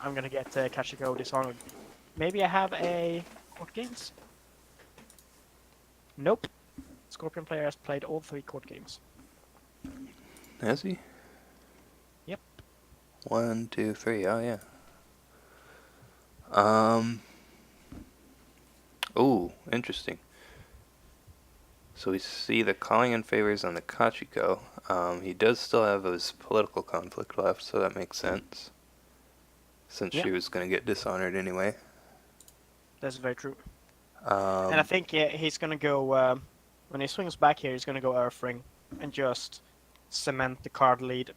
I'm gonna get Kachiko dishonored. Maybe I have a court games? Nope. Scorpion player has played all 3 court games. Has he? Yep. 1, 2, 3. Oh yeah. Um. Oh, interesting. So we see the calling in favors on the Kachiko. He does still have his political conflict left, so that makes sense. Since Yep. she was going to get dishonored anyway. That's very true. And I think he's gonna go when he swings back here. He's gonna go Earth Ring and just cement the card lead.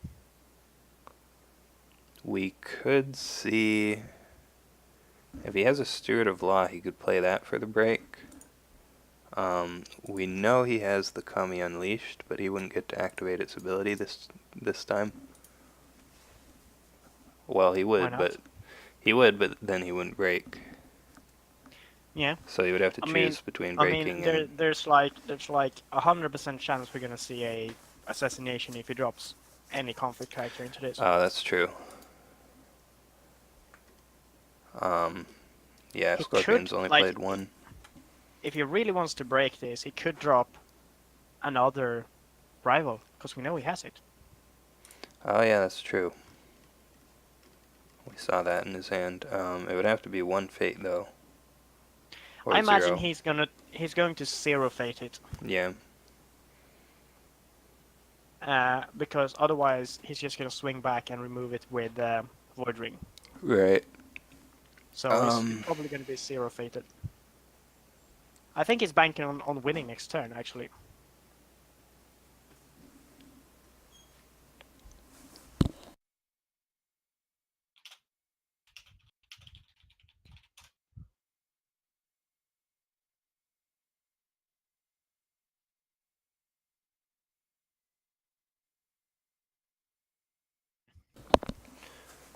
We could see if he has a Steward of Law, he could play that for the break. We know he has the Kami Unleashed, but he wouldn't get to activate its ability this time. Well, he would, but then he wouldn't break. Yeah. So he would have to choose between breaking and. There's like 100% chance we're gonna see a assassination if he drops any conflict character into this. Oh, that's true. Yeah, He Scorpion's could, only like, played one. If he really wants to break this, he could drop another rival because we know he has it. Oh yeah, that's true. We saw that in his hand. It would have to be one fate though. Or I imagine 0. he's going to zero fate it. Yeah. Because otherwise he's just gonna swing back and remove it with Void Ring. Right. So he's probably gonna be zero fated. I think he's banking on winning next turn actually.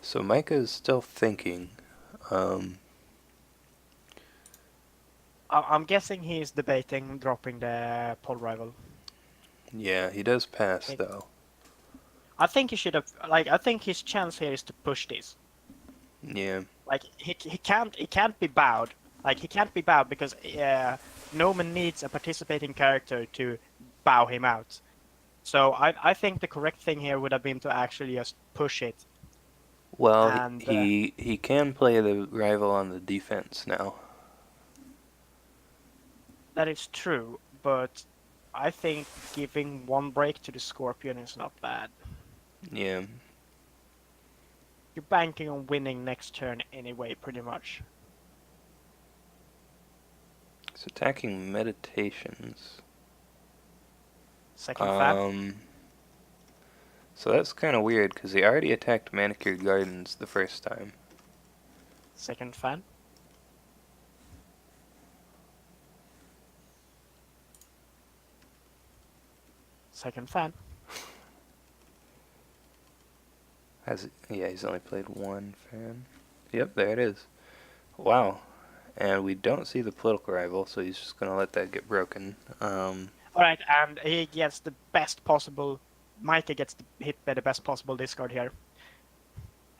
So Micah is still thinking. I'm guessing he's debating dropping the pole rival. Yeah, he does pass though. I think he should have. Like, I think his chance here is to push this. Yeah. Like, he can't be bowed. Like, he can't be bowed because Nomen needs a participating character to bow him out. So I think the correct thing here would have been to actually just push it. Well, And he can play the rival on the defense now. that is true, but I think giving one break to the Scorpion is not bad. Yeah. You're banking on winning next turn anyway, pretty much. It's attacking meditations. Second fan. Um, so that's kind of weird because he already attacked manicured gardens the first time. Second fan. Second fan. Yeah, he's only played one fan. Yep, there it is. Wow. And we don't see the political rival, so he's just gonna let that get broken. Alright, and he gets the best possible... Micah gets hit by the best possible discard here.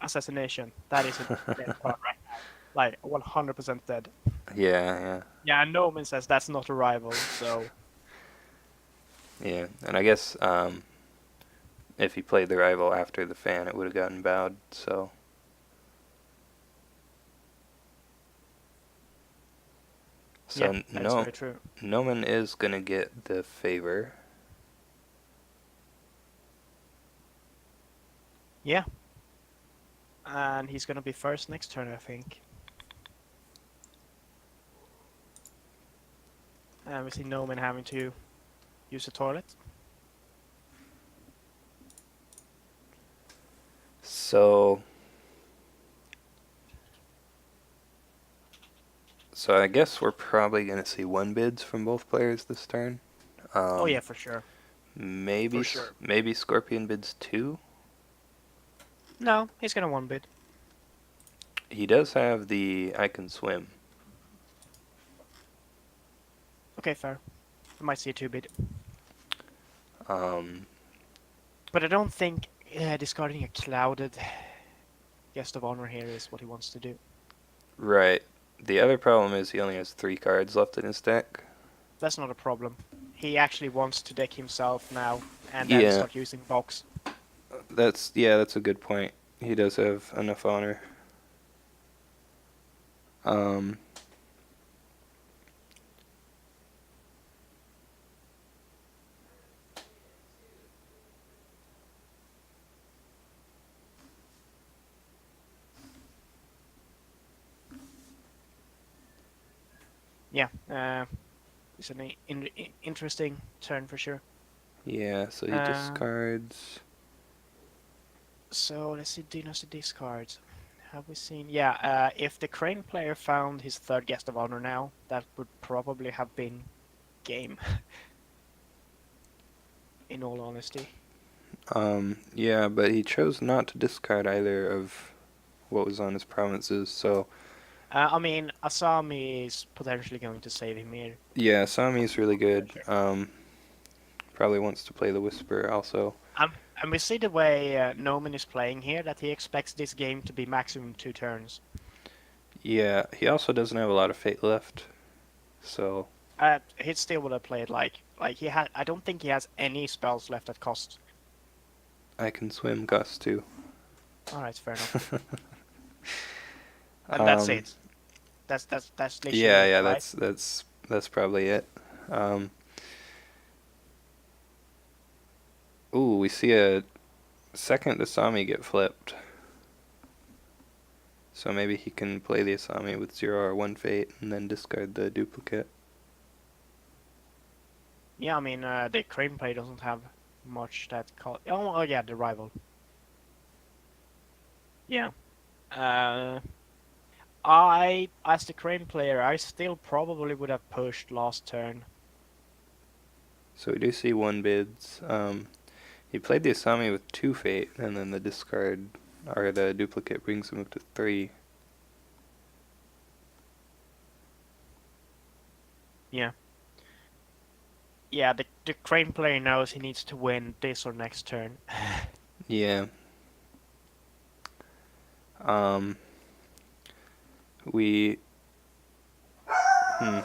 Assassination. That is a dead card right now. Like, 100% dead. Yeah, Yeah, and Nomen says that's not a rival, so... yeah. And I guess if he played the rival after the fan, it would have gotten bowed. So Yeah, that is very true. Nomen is gonna get the favor. Yeah. And he's gonna be first next turn, I think. And we see Nomen having to use the toilet. So I guess we're probably gonna see one bids from both players this turn. Oh yeah, for sure. Maybe For sure. maybe Scorpion bids two. No, he's gonna one bid. He does have the I can swim. Okay, fair. I might see a two bid. Um, But I don't think discarding a clouded guest of honor here is what he wants to do. right. The other problem is he only has 3 cards left in his deck. That's not a problem. He actually wants to deck himself now and then Yeah, start using box. that's a good point. He does have enough honor. Um, Yeah, it's an interesting turn for sure. yeah, so he Uh, discards. So let's see Dynasty discards. Have we seen? Yeah, if the Crane player found his third guest of honor now, that would probably have been game. In all honesty. Yeah, but he chose not to discard either of what was on his provinces, so I mean, Asami is potentially going to save him here. yeah, Sami's really good. Probably wants to play the Whisper also. And we see the way Nomen is playing here, that he expects this game to be maximum 2 turns. Yeah, he also doesn't have a lot of fate left, so He still would have played like he had. I don't think he has any spells left that cost. I can swim Gus too. All right, fair enough. And that's it. That's literally yeah, it, right? that's probably it. Ooh, we see a second Asami get flipped. So maybe he can play the Asami with 0 or 1 fate and then discard the duplicate. Yeah, I mean, the Crane play doesn't have much that call. Oh yeah, the rival. Yeah. As the Crane player, I still probably would have pushed last turn. So we do see 1 bids. He played the Asami with 2 fate, and then the discard, or the duplicate brings him up to 3. Yeah. Yeah, the Crane player knows he needs to win this or next turn. Yeah. We... Hmm.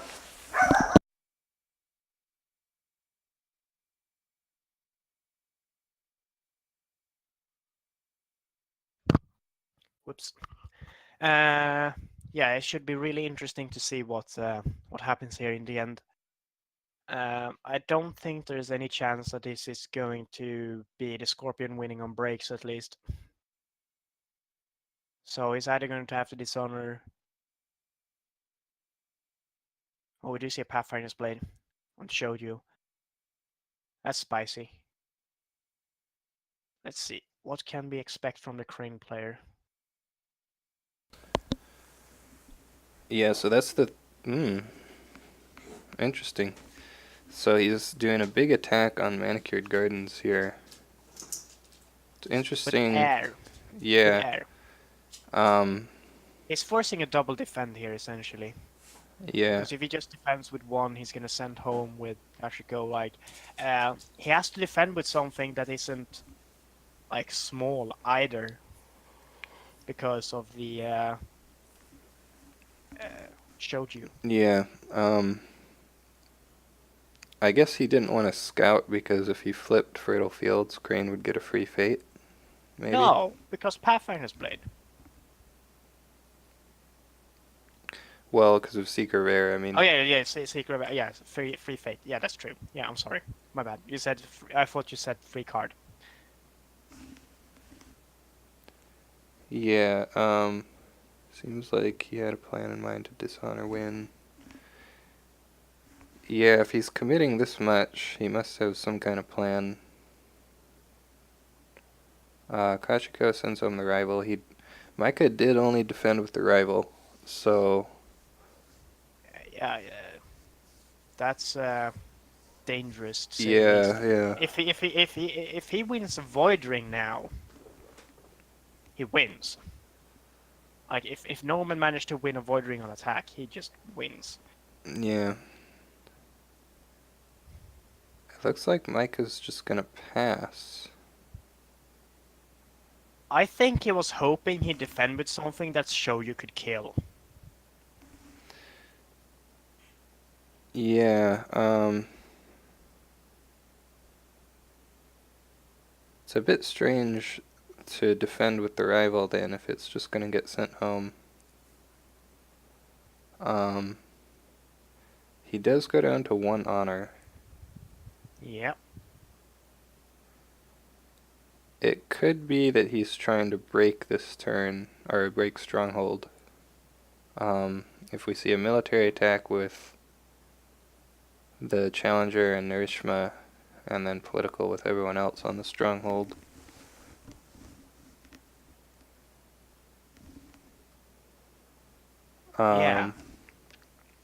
Whoops. Yeah, it should be really interesting to see what happens here in the end. I don't think there's any chance that this is going to be the Scorpion winning on breaks, at least. So he's either going to have to dishonor. Oh, we do see a Pathfinder's Blade on Shouju. That's spicy. Let's see. What can we expect from the Crane player? Yeah, so that's the... interesting. So he's doing a big attack on Manicured Gardens here. It's With interesting. air. With Yeah. air. Um, He's forcing a double defend here, essentially. yeah. Because if he just defends with one, he's gonna send home with Ashiko. Like, he has to defend with something that isn't like small either, because of the Shouju. Yeah. I guess he didn't want to scout because if he flipped Fertile Fields, Crane would get a free fate. Maybe? No, because Pathfinder's Blade. Well, because of Seeker Rare, I mean... Oh yeah, secret. Yeah, free fate. Yeah, that's true. Yeah, I'm sorry, my bad. You said I thought you said free card. Yeah, seems like he had a plan in mind to dishonor win. Yeah, if he's committing this much, he must have some kind of plan. Kachiko sends home the rival. Micah did only defend with the rival, so... Yeah, that's dangerous to say the least. Yeah, yeah. If he wins a Void Ring now, he wins. Like if Norman managed to win a Void Ring on attack, he just wins. Yeah. It looks like Micah's just gonna pass. I think he was hoping he'd defend with something that Shouju could kill. Yeah, it's a bit strange to defend with the rival then if it's just gonna get sent home. He does go down to 1 honor. Yep. It could be that he's trying to break this turn, or break Stronghold. If we see a military attack with the Challenger and Narishma, and then political with everyone else on the Stronghold. Yeah.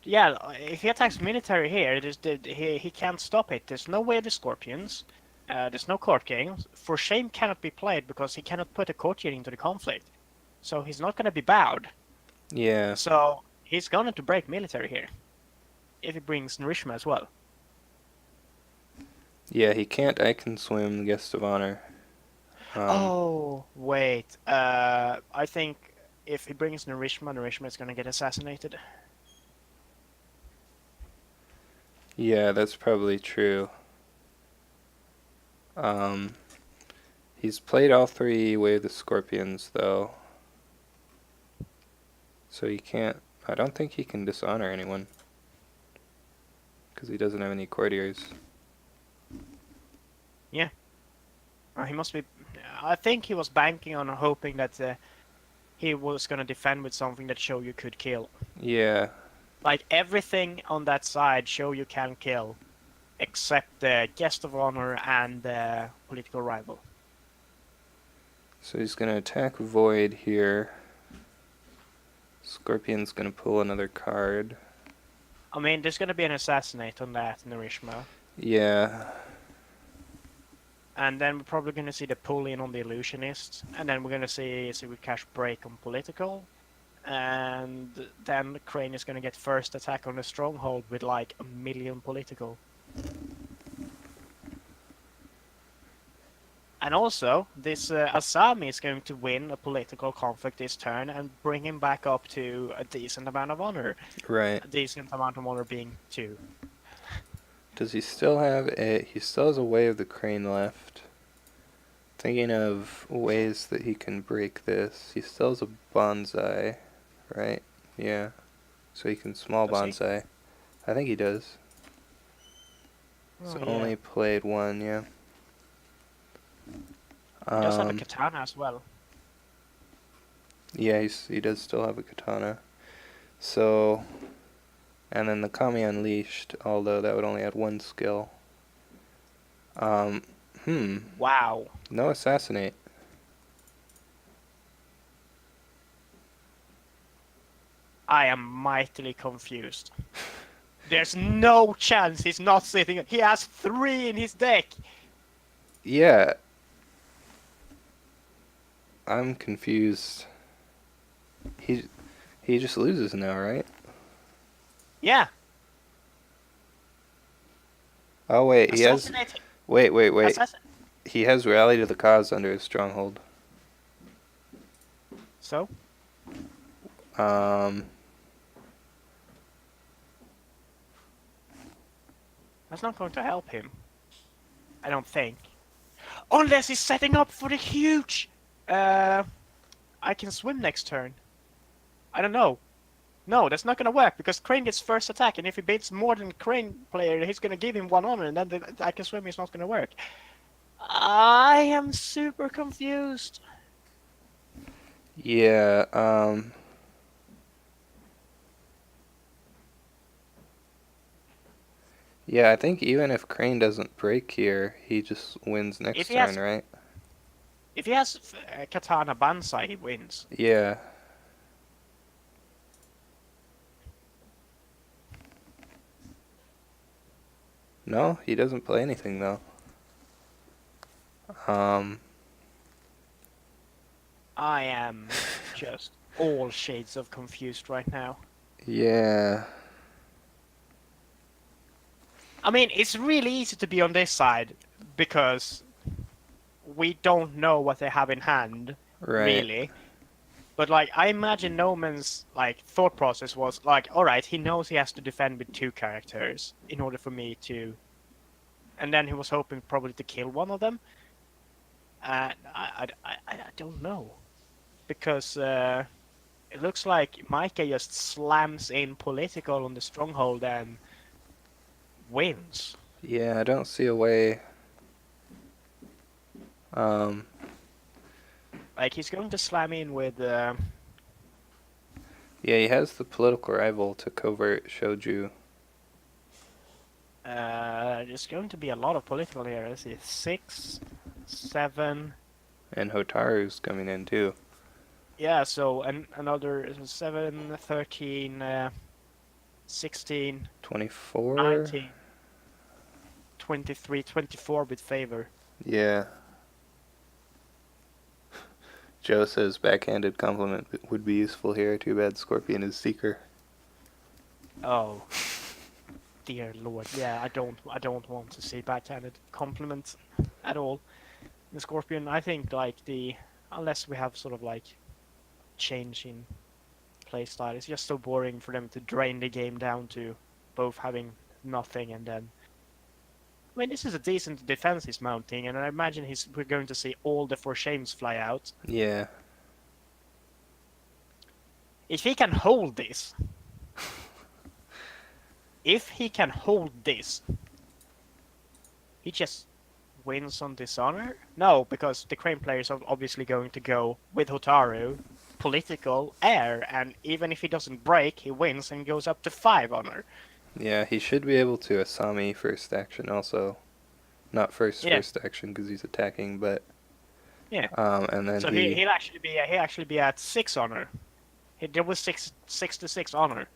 Yeah, if he attacks military here, he can't stop it. There's no way the Scorpions. There's no Court King. For Shame cannot be played because he cannot put a courtier into the conflict. So he's not going to be bowed. Yeah. So he's going to break military here. If he brings Narishma as well. Yeah, he can't I Can Swim, Guest of Honor. Oh, wait. I think if he brings Narishma, Narishma is going to get assassinated. Yeah, that's probably true. He's played all 3 Way of the Scorpions, though. So he can't... I don't think he can dishonor anyone. Because he doesn't have any courtiers. Yeah. He must be... I think he was banking on hoping that he was going to defend with something that Shouju could kill. Yeah. Like, everything on that side Shouju can kill. Except the Guest of Honor and the political rival. So he's going to attack Void here. Scorpion's going to pull another card. I mean, there's going to be an assassinate on that Narishma. Yeah. And then we're probably going to see the pull in on the Illusionist. And then we're going to see Secret Cash break on political. And then Crane is going to get first attack on the Stronghold with like 1 million political. And also, this Asami is going to win a political conflict this turn and bring him back up to a decent amount of honor. Right. A decent amount of honor being 2. Does he still have a... He still has a Way of the Crane left. Thinking of ways that he can break this. He still has a Bonsai, right? Yeah. So he can small Does he? Bonsai. I think he does. Oh, So yeah. only played 1, yeah. He does have a katana as well. Yeah, he does still have a katana. So, and then the Kami Unleashed, although that would only add one skill. Um, hmm. Wow. No assassinate. I am mightily confused. There's no chance he's not sitting. He has 3 in his deck. Yeah, I'm confused. He he just loses now, right? Yeah. Oh wait, he has. Assassinate. Wait. Assassin. He has Rally to the Cause under his stronghold. So? Um, That's not going to help him. I don't think. Unless he's setting up for the huge. I can swim next turn. I don't know. No, that's not gonna work because Crane gets first attack, and if he beats more than Crane player, he's gonna give him 1 honor, and then the I can swim is not gonna work. I am super confused. yeah. Yeah. I think even if Crane doesn't break here, he just wins next If he turn, has right? if he has Katana Banzai, he wins. Yeah. No, he doesn't play anything though. Um, I am just all shades of confused right now. yeah. I mean, it's really easy to be on this side because we don't know what they have in hand, Right. really. But like, I imagine Nomen's like thought process was like, all right, he knows he has to defend with 2 characters in order for me to, and then he was hoping probably to kill one of them. And I don't know because it looks like Micah just slams in political on the stronghold and wins. Yeah, I don't see a way. Um, Like he's going to slam in with. yeah, he has the political rival to covert Shoju. There's going to be a lot of political here. Let's see, 6, 7. And Hotaru's coming in too. Yeah, so another 7, 13, 16, 24? 19, 23, 24 with favor. Yeah. Joe says backhanded compliment would be useful here. Too bad Scorpion is Seeker. Oh, dear lord. Yeah, I don't want to see backhanded compliments at all. The Scorpion, I think like unless we have sort of like change in playstyle, it's just so boring for them to drain the game down to both having nothing and then. I mean, this is a decent defense he's mounting, and I imagine we're going to see all the 4 shames fly out. Yeah. If he can hold this, he just wins on dishonor? No, because the Crane player is obviously going to go with Hotaru, political, air, and even if he doesn't break, he wins and goes up to 5 honor. Yeah, he should be able to Asami first action also. Not Yeah, first action because he's attacking, but yeah. and then So he'll actually be at 6 honor. There was 6 to 6 honor.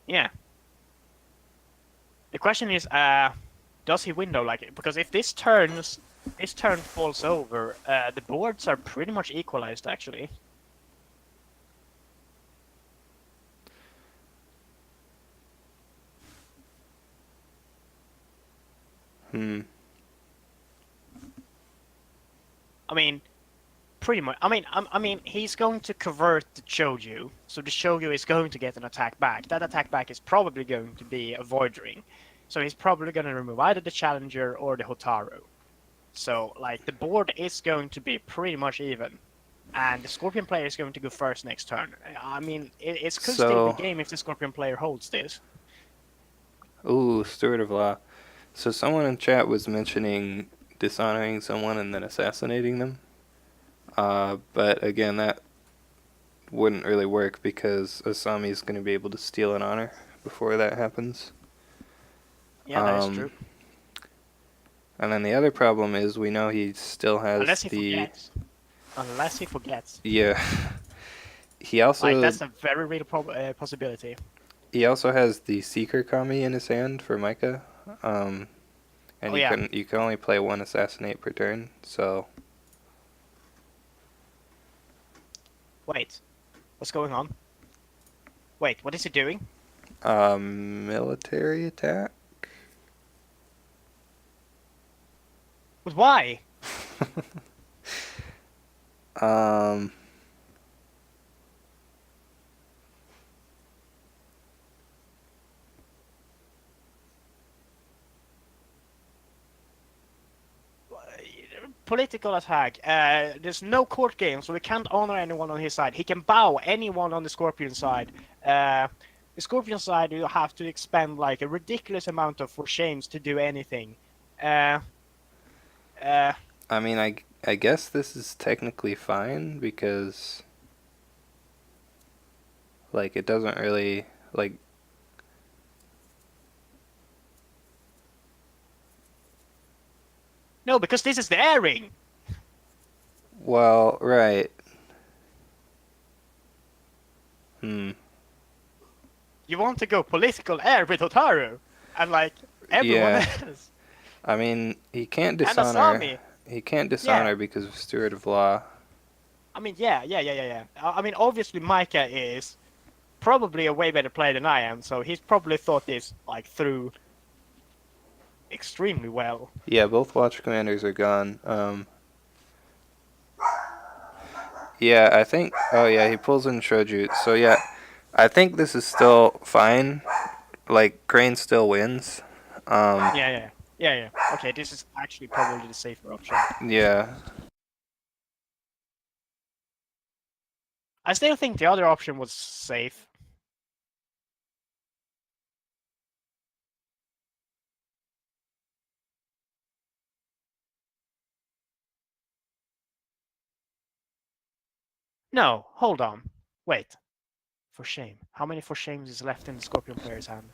Yeah. The question is, does he win though? Like, because if this turn falls over, the boards are pretty much equalized actually. hmm. I mean, pretty much. I mean, he's going to convert the Choju, so the Choju is going to get an attack back. That attack back is probably going to be a Void Ring, so he's probably going to remove either the Challenger or the Hotaru. So, like, the board is going to be pretty much even, and the Scorpion player is going to go first next turn. I mean, it could still be So, game if the Scorpion player holds this. ooh, Steward of Law. So someone in chat was mentioning dishonoring someone and then assassinating them. But again, that wouldn't really work because Asami is going to be able to steal an honor before that happens. Yeah, that is true. And then the other problem is we know he still has Unless he the... forgets. Unless he forgets. Yeah. He Like, also that's a very real possibility. he also has the Seeker Kami in his hand for Micah. And Oh, yeah. you can only play one assassinate per turn, so... Wait. What's going on? Wait, what is he doing? Military attack? But why? um... Political attack. There's no court game, so we can't honor anyone on his side. He can bow anyone on the Scorpion side. The Scorpion side, you have to expend like a ridiculous amount of for shames to do anything. I mean, I guess this is technically fine because, like, it doesn't really, like... No, because this is the airing. Well, right. You want to go political air with Otaru, and like everyone else. I mean, he can't And dishonor. Asami. He can't dishonor because of Steward of Law. I mean, yeah. I mean, obviously Micah is probably a way better player than I am, so he's probably thought this like through extremely well. Yeah, both Watch Commanders are gone. Yeah, I think... Oh, yeah, he pulls in Shojut. So, yeah, I think this is still fine. Like, Crane still wins. Yeah. Okay, this is actually probably the safer option. Yeah. I still think the other option was safe. No, hold on. Wait. For shame. How many for shames is left in the Scorpion player's hand?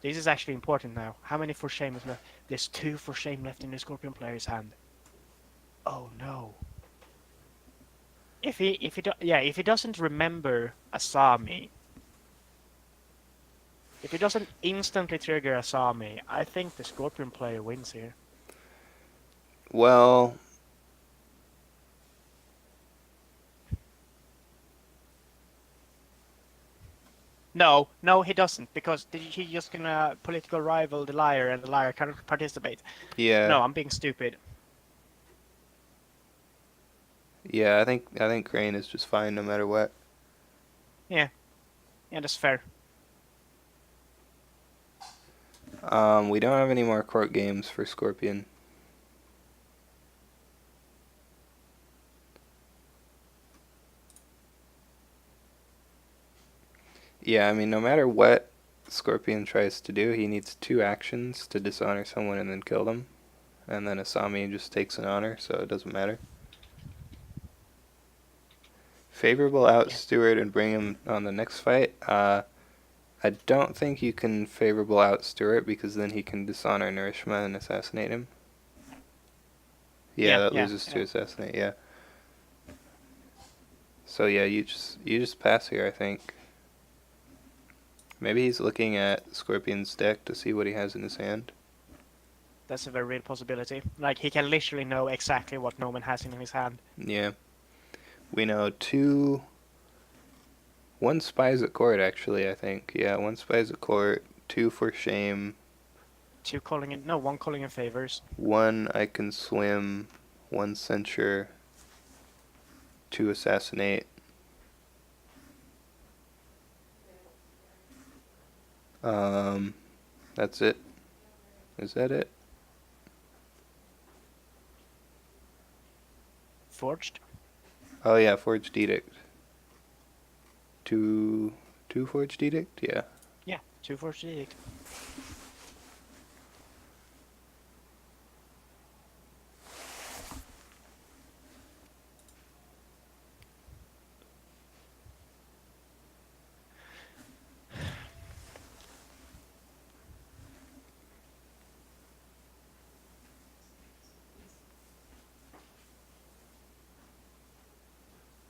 This is actually important now. How many for shame is left? There's 2 for shame left in the Scorpion player's hand. Oh no. If he doesn't remember Asami, if he doesn't instantly trigger Asami, I think the Scorpion player wins here. Well... No, he doesn't, because he's just gonna political rival the liar, and the liar cannot participate. Yeah. No, I'm being stupid. Yeah, I think Crane is just fine no matter what. Yeah, that's fair. We don't have any more court games for Scorpion. Yeah, I mean, no matter what Scorpion tries to do, he needs 2 actions to dishonor someone and then kill them. And then Asami just takes an honor, so it doesn't matter. Favorable out Steward and bring him on the next fight. I don't think you can favorable out Stewart because then he can dishonor Narishma and assassinate him. Yeah, that loses to assassinate, yeah. So yeah, you just pass here, I think. Maybe he's looking at Scorpion's deck to see what he has in his hand. That's a very real possibility. Like, he can literally know exactly what Nomen has in his hand. Yeah. We know 1 spies at court, actually, I think. Yeah, 1 spies at court, 2 for shame. 1 calling in favors. 1 I can swim, 1 censure, 2 assassinate. That's it. Is that it? Forged? Oh yeah, Forged Edict. 2 Forged Edict? Yeah. Yeah, 2 Forged Edict.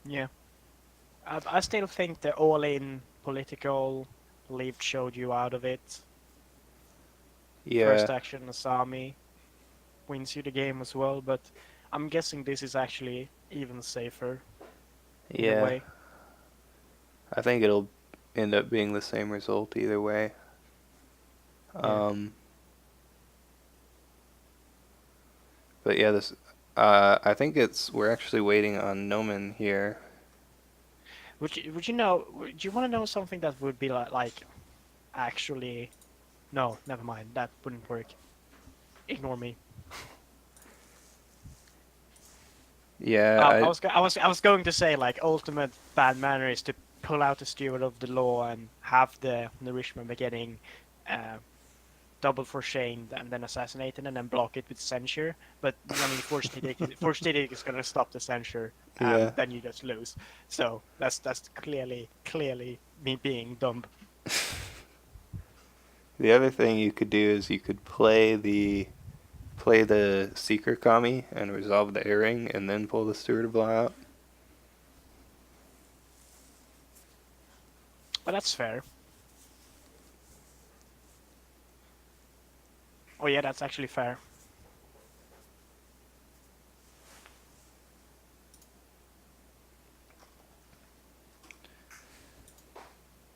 Yeah. I still think the all-in political leave showed you out of it. Yeah, First action Asami wins you the game as well, but I'm guessing this is actually even safer in a yeah. way. I think it'll end up being the same result either way. Yeah. Um, but yeah, this. I think we're actually waiting on nomen here. Would you know? Would you want to know something that would be like actually? No, never mind. That wouldn't work. Ignore me. Yeah, I was going to say like ultimate bad manner is to pull out the steward of the law and have the nourishment getting uh, double for shamed and then assassinated and then block it with censure. But I mean, Force Edict is gonna stop the censure yeah. and then you just lose. So that's clearly me being dumb. The other thing you could do is you could play the seeker kami and resolve the airing, and then pull the steward of law out. But that's fair. Oh yeah, that's actually fair.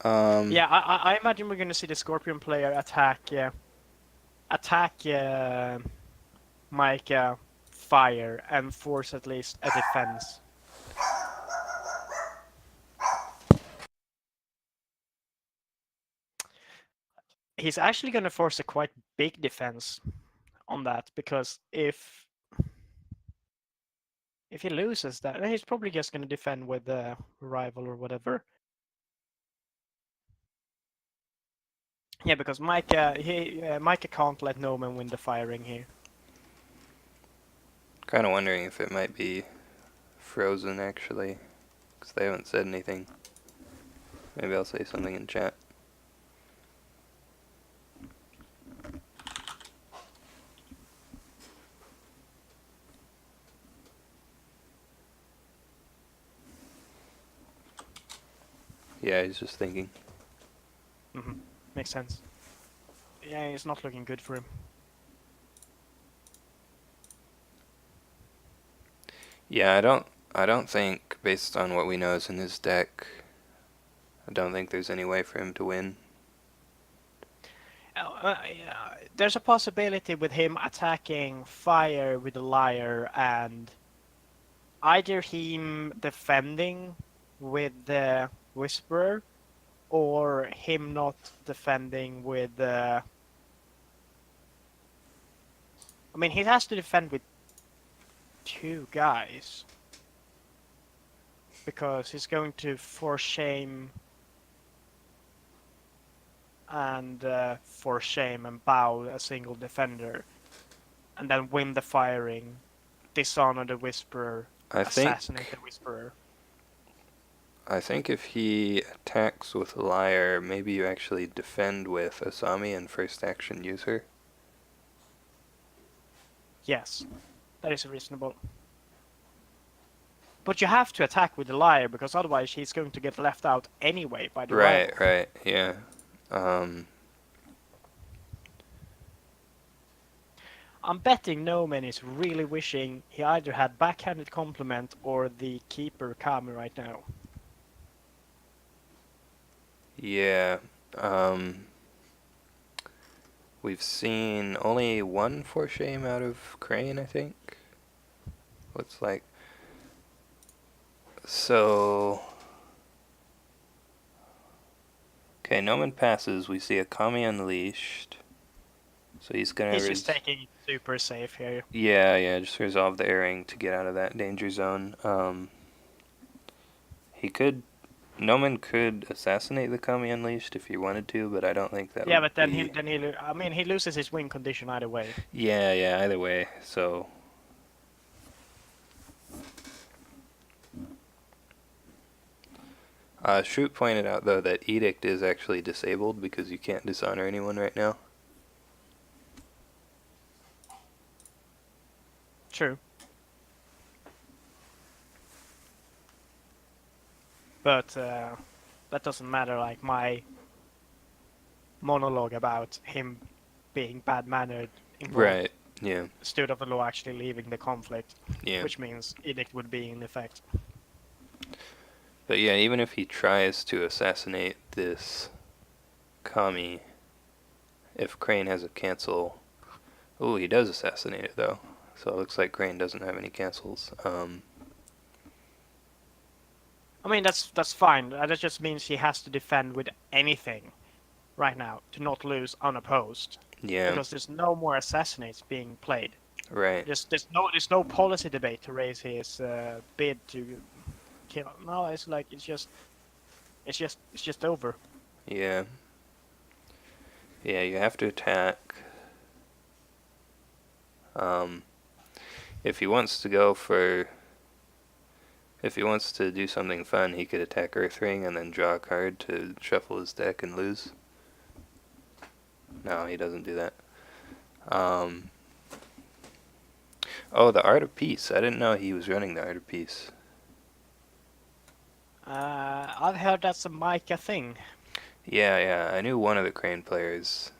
Um, Yeah, I imagine we're gonna see the Scorpion player attack Micah, fire, and force at least a defense. He's actually going to force a quite big defense on that because if he loses that, he's probably just going to defend with the rival or whatever. Yeah, because Micah can't let Nomen win the firing here. kind of wondering if it might be frozen actually, because they haven't said anything. Maybe I'll say something in chat. Yeah, he's just thinking. Mm-hmm. Makes sense. Yeah, it's not looking good for him. Yeah, I don't think, based on what we know is in his deck, I don't think there's any way for him to win. Yeah, there's a possibility with him attacking fire with the liar and either him defending with the whisperer or him not defending with the. I mean, he has to defend with two guys because he's going to force shame and force shame and bow a single defender, and then win the firing, dishonor the whisperer, I assassinate think the whisperer. I think if he attacks with a liar, maybe you actually defend with Asami and first action user. Yes, that is reasonable. But you have to attack with the liar because otherwise he's going to get left out anyway by the Right, rival. right, yeah. Um, I'm betting Nomen is really wishing he either had backhanded compliment or the keeper Kami right now. yeah. Um, we've seen only one for shame out of Crane, I think. Looks like. So, okay, Noman passes. We see a Kami unleashed. So he's gonna He's just taking it super safe here. yeah, just resolve the airing to get out of that danger zone. He could Noman could assassinate the Kami unleashed if he wanted to, but I don't think that Yeah, would but be. I mean, he loses his win condition either way. Yeah, either way. So Shroot pointed out though that Edict is actually disabled because you can't dishonor anyone right now. True. But that doesn't matter. Like my monologue about him being bad-mannered involved Right. Yeah. Steward of the Law actually leaving the conflict, Yeah. which means edict would be in effect. But yeah, even if he tries to assassinate this Kami, if Crane has a cancel, oh, he does assassinate it though. So it looks like Crane doesn't have any cancels. I mean, that's fine. That just means he has to defend with anything right now to not lose unopposed, Yeah. because there's no more assassinates being played. Right. There's no policy debate to raise his bid to kill. No, it's like it's just over. Yeah. Yeah. You have to attack. Um, if he wants to go for, if he wants to do something fun, he could attack Earthring and then draw a card to shuffle his deck and lose. No, he doesn't do that. Oh, the Art of Peace. I didn't know he was running the Art of Peace. I've heard that's a Micah thing. Yeah, yeah. I knew one of the Crane players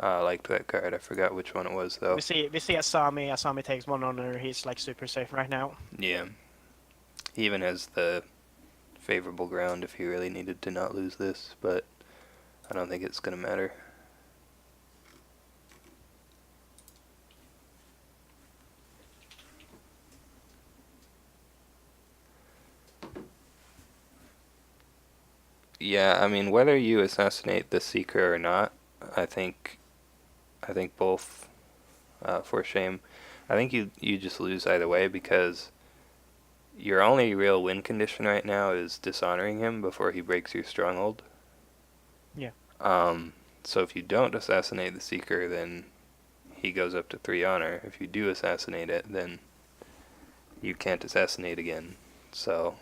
liked that card. I forgot which one it was though. We see Asami. Asami takes 1 honor. He's like super safe right now. Yeah. He even has the favorable ground if he really needed to not lose this, but I don't think it's gonna matter. Yeah, I mean, whether you assassinate the Seeker or not, I think, I think both, for shame. I think you just lose either way because your only real win condition right now is dishonoring him before he breaks your stronghold. Yeah. So if you don't assassinate the Seeker, then he goes up to 3 honor. If you do assassinate it, then you can't assassinate again. So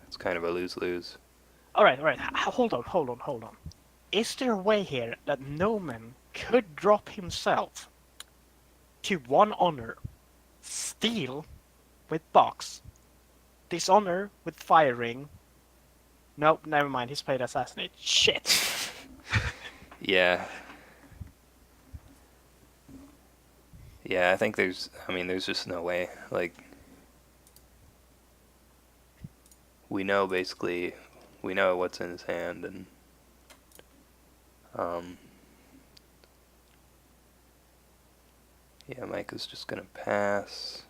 it's kind of a lose-lose. All right, all right. Hold on. Is there a way here that Nomen could drop himself to 1 honor, steal with box, dishonor with firing? Nope, never mind. He's played assassinate. Shit. Yeah. Yeah, I think there's, I mean, there's just no way. Like, we know basically, we know what's in his hand, and, um, yeah, Micah's just gonna pass.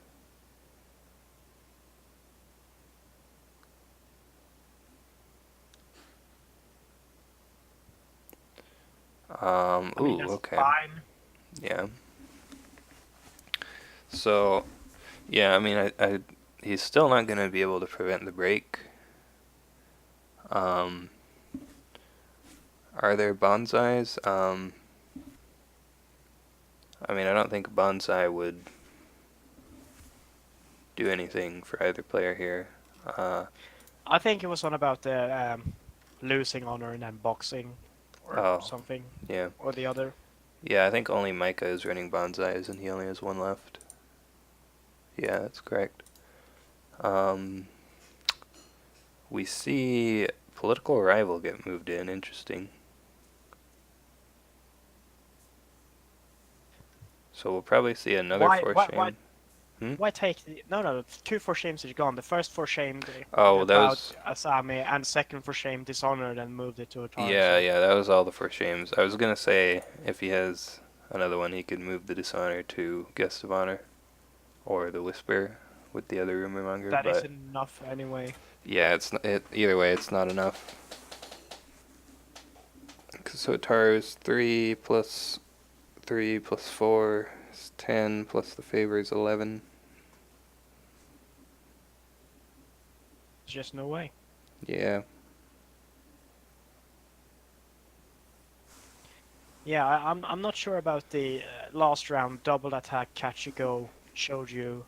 I mean, Ooh, that's okay. fine. Yeah. So, yeah, I mean, he's still not gonna be able to prevent the break. Um, are there bonsais? I mean, I don't think bonsai would do anything for either player here. I think it was on about the losing honor and then boxing or Oh, something yeah. or the other. Yeah, I think only Micah is running bonsais and he only has one left. Yeah, that's correct. We see political rival get moved in. Interesting. So we'll probably see another Why? for Why? Why? shame. Hmm? Why take the no? 2 for shames is gone. The first for shame Oh, well, that about was, Asami and second for shame dishonored and moved it to Atari. yeah, So yeah, that was all the for shames. I was gonna say if he has another one, he could move the dishonor to guest of honor or the whisper with the other rumor monger. that is But enough anyway. yeah, it's not, either way, it's not enough. So Taru is 3 plus 3 plus 4 is 10 plus the favor is 11. There's just no way. Yeah. Yeah, I'm not sure about the last round double attack catch you go showed you.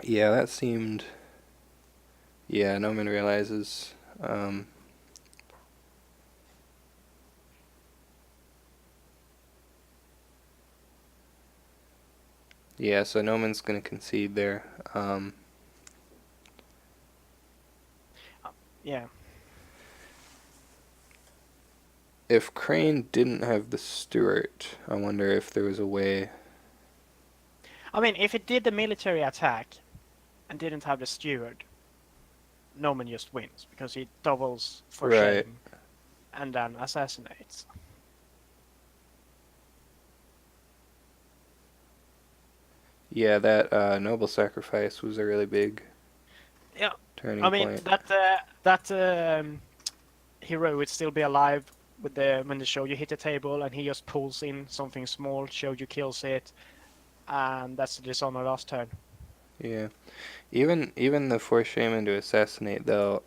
Yeah, that seemed. Yeah, Nomen realizes. Yeah, so Nomen's gonna concede there. Yeah. If Crane didn't have the Stewart, I wonder if there was a way. I mean, if it did the military attack and didn't have the steward, Nomen just wins because he doubles for Right. shame and then assassinates. Yeah, that noble sacrifice was a really big Yeah. I turning mean point. that hero would still be alive with the when the shoyu hit the table and he just pulls in something small, shoyu kills it, and that's the dishonor last turn. Yeah. Even the force shaman to assassinate though,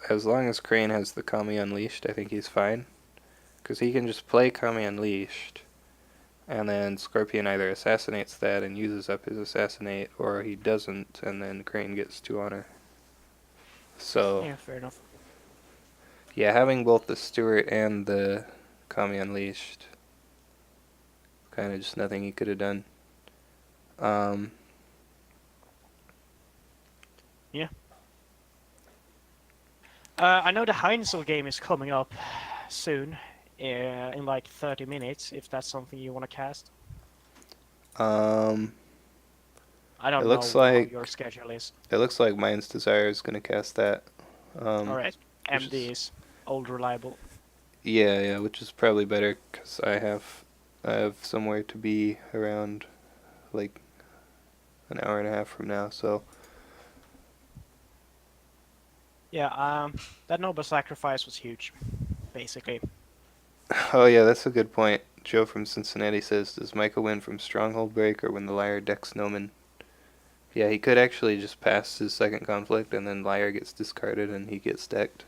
as long as Crane has the Kami Unleashed, I think he's fine. Because he can just play Kami Unleashed, and then Scorpion either assassinates that and uses up his assassinate, or he doesn't, and then Crane gets 2 honor. So, Yeah, fair enough. yeah, having both the Stewart and the Kami Unleashed, kind of just nothing he could have done. Um, Yeah. I know the Heinzel game is coming up soon, in like 30 minutes, if that's something you want to cast. um, I it don't looks know how your like schedule is. Mind's Desire is gonna cast that. All right, Which MD is is old reliable. yeah, which is probably better because I have somewhere to be around like an hour and a half from now. So Yeah, that noble sacrifice was huge, basically. oh yeah, that's a good point. Joe from Cincinnati says, "Does Micah win from Stronghold Break or when the Liar decks Nomen?" Yeah, he could actually just pass his second conflict and then Liar gets discarded and he gets decked.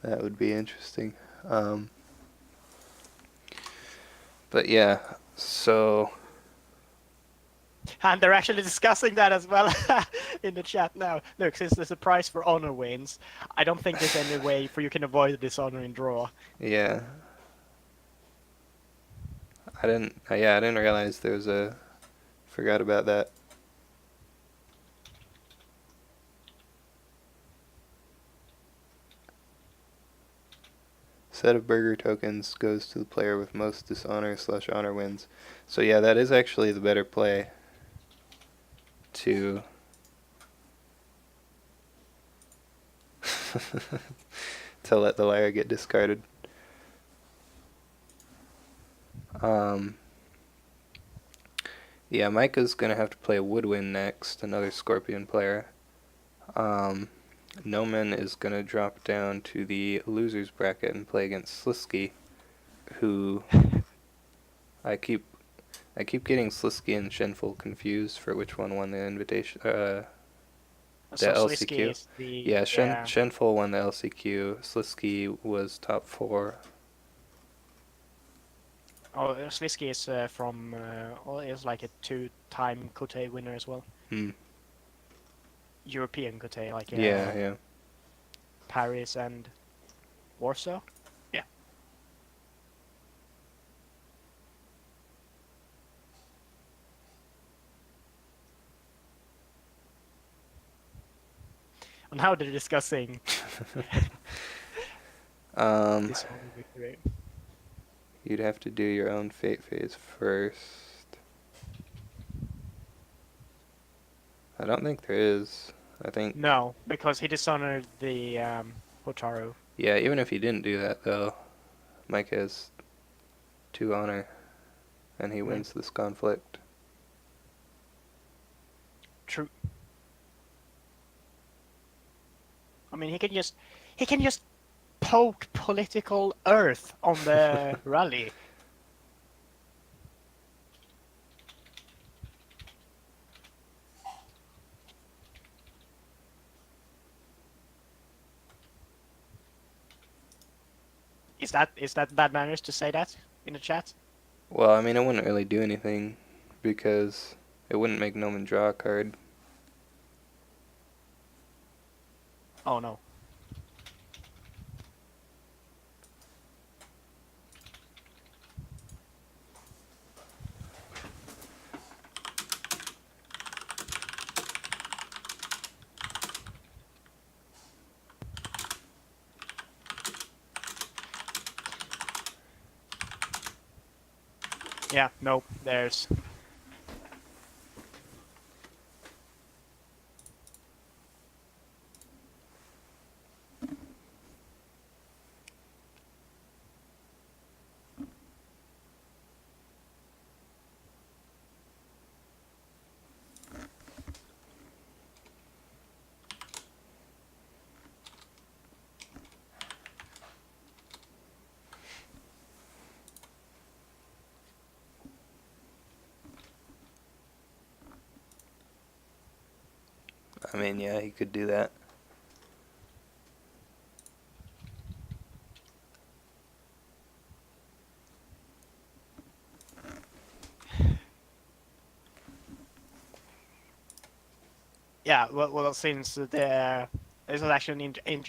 That would be interesting. Um, but yeah, so And they're actually discussing that as well in the chat now. Look, since there's a prize for honor wins, I don't think there's any way for you can avoid the dishonor in draw. yeah, I didn't realize there was a. Forgot about that. Set of burger tokens goes to the player with most dishonor/honor wins. So yeah, that is actually the better play. To to let the liar get discarded. Um, yeah, Micah's gonna have to play Woodwind next, another Scorpion player. Um, Nomen is gonna drop down to the losers bracket and play against Slisky, who I keep I keep getting Slisky and Shenful confused for which one won the invitation. The So Slisky LCQ. is the Yeah, yeah. Shenful won the LCQ. Slisky was top 4. Oh, Slisky is from well, is like a two-time Kote winner as well. Hmm. European Kote, like Yeah, yeah. Paris and Warsaw. Yeah. And now they're discussing um, this whole victory. you'd have to do your own fate phase first. I don't think there is. I think No, because he dishonored the Hotaru. yeah. Even if you didn't do that though, Mike has 2 honor, and he Mm, wins this conflict. true. I mean, he can just poke political earth on the rally. Is that bad manners to say that in the chat? Well, I mean, it wouldn't really do anything because it wouldn't make Noman draw a card. Oh no. Yeah, nope, there's... I mean, yeah, he could do that. Yeah, well, since this is actually an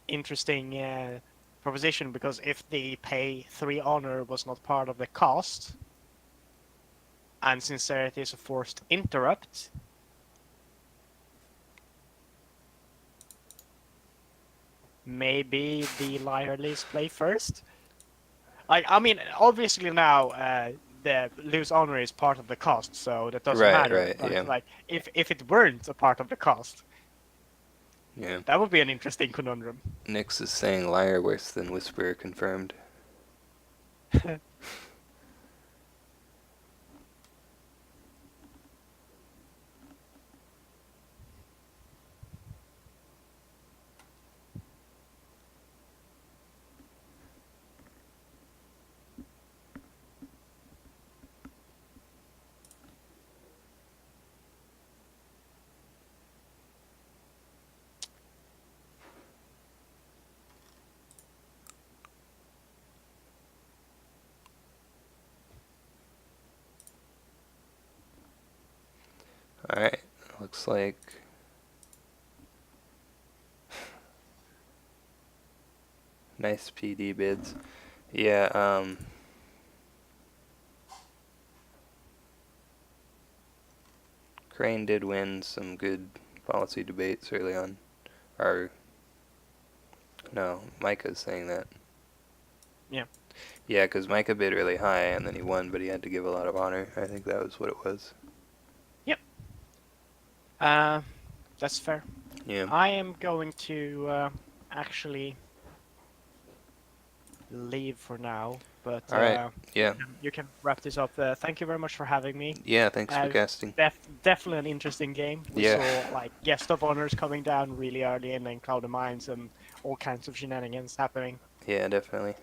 interesting proposition, because if the pay 3 honor was not part of the cost, and since there is a forced interrupt, maybe the Lyrelis play first. Like, I mean, obviously now the lose honor is part of the cost, so that doesn't Right, matter. right, But yeah. like, if it weren't a part of the cost, Yeah. that would be an interesting conundrum. Nyx is saying liar worse than whisperer confirmed. Alright, looks like... Nice PD bids. Yeah, Crane did win some good policy debates early on. Or, no, Micah's saying that. Yeah. Yeah, because Micah bid really high and then he won, but he had to give a lot of honor. I think that was what it was. Yep. That's fair. Yeah. I am going to actually leave for now, but Alright, yeah. you can wrap this up. Thank you very much for having me. Yeah, thanks for casting. Definitely an interesting game. We Yeah. saw like guest of honors coming down really early and then Cloud of Mines and all kinds of shenanigans happening. Yeah, definitely.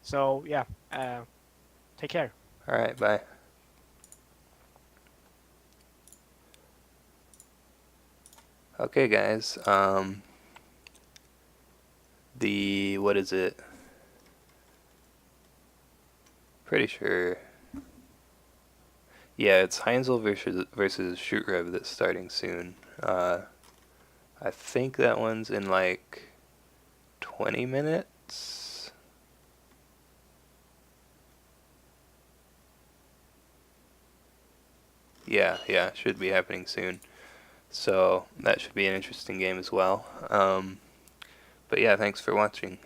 So yeah, take care. Alright, bye. Okay, guys, what is it? Pretty sure. Yeah, it's Heinzel versus Shoot Rev that's starting soon. I think that one's in like 20 minutes. Yeah, should be happening soon. So that should be an interesting game as well. But yeah, thanks for watching.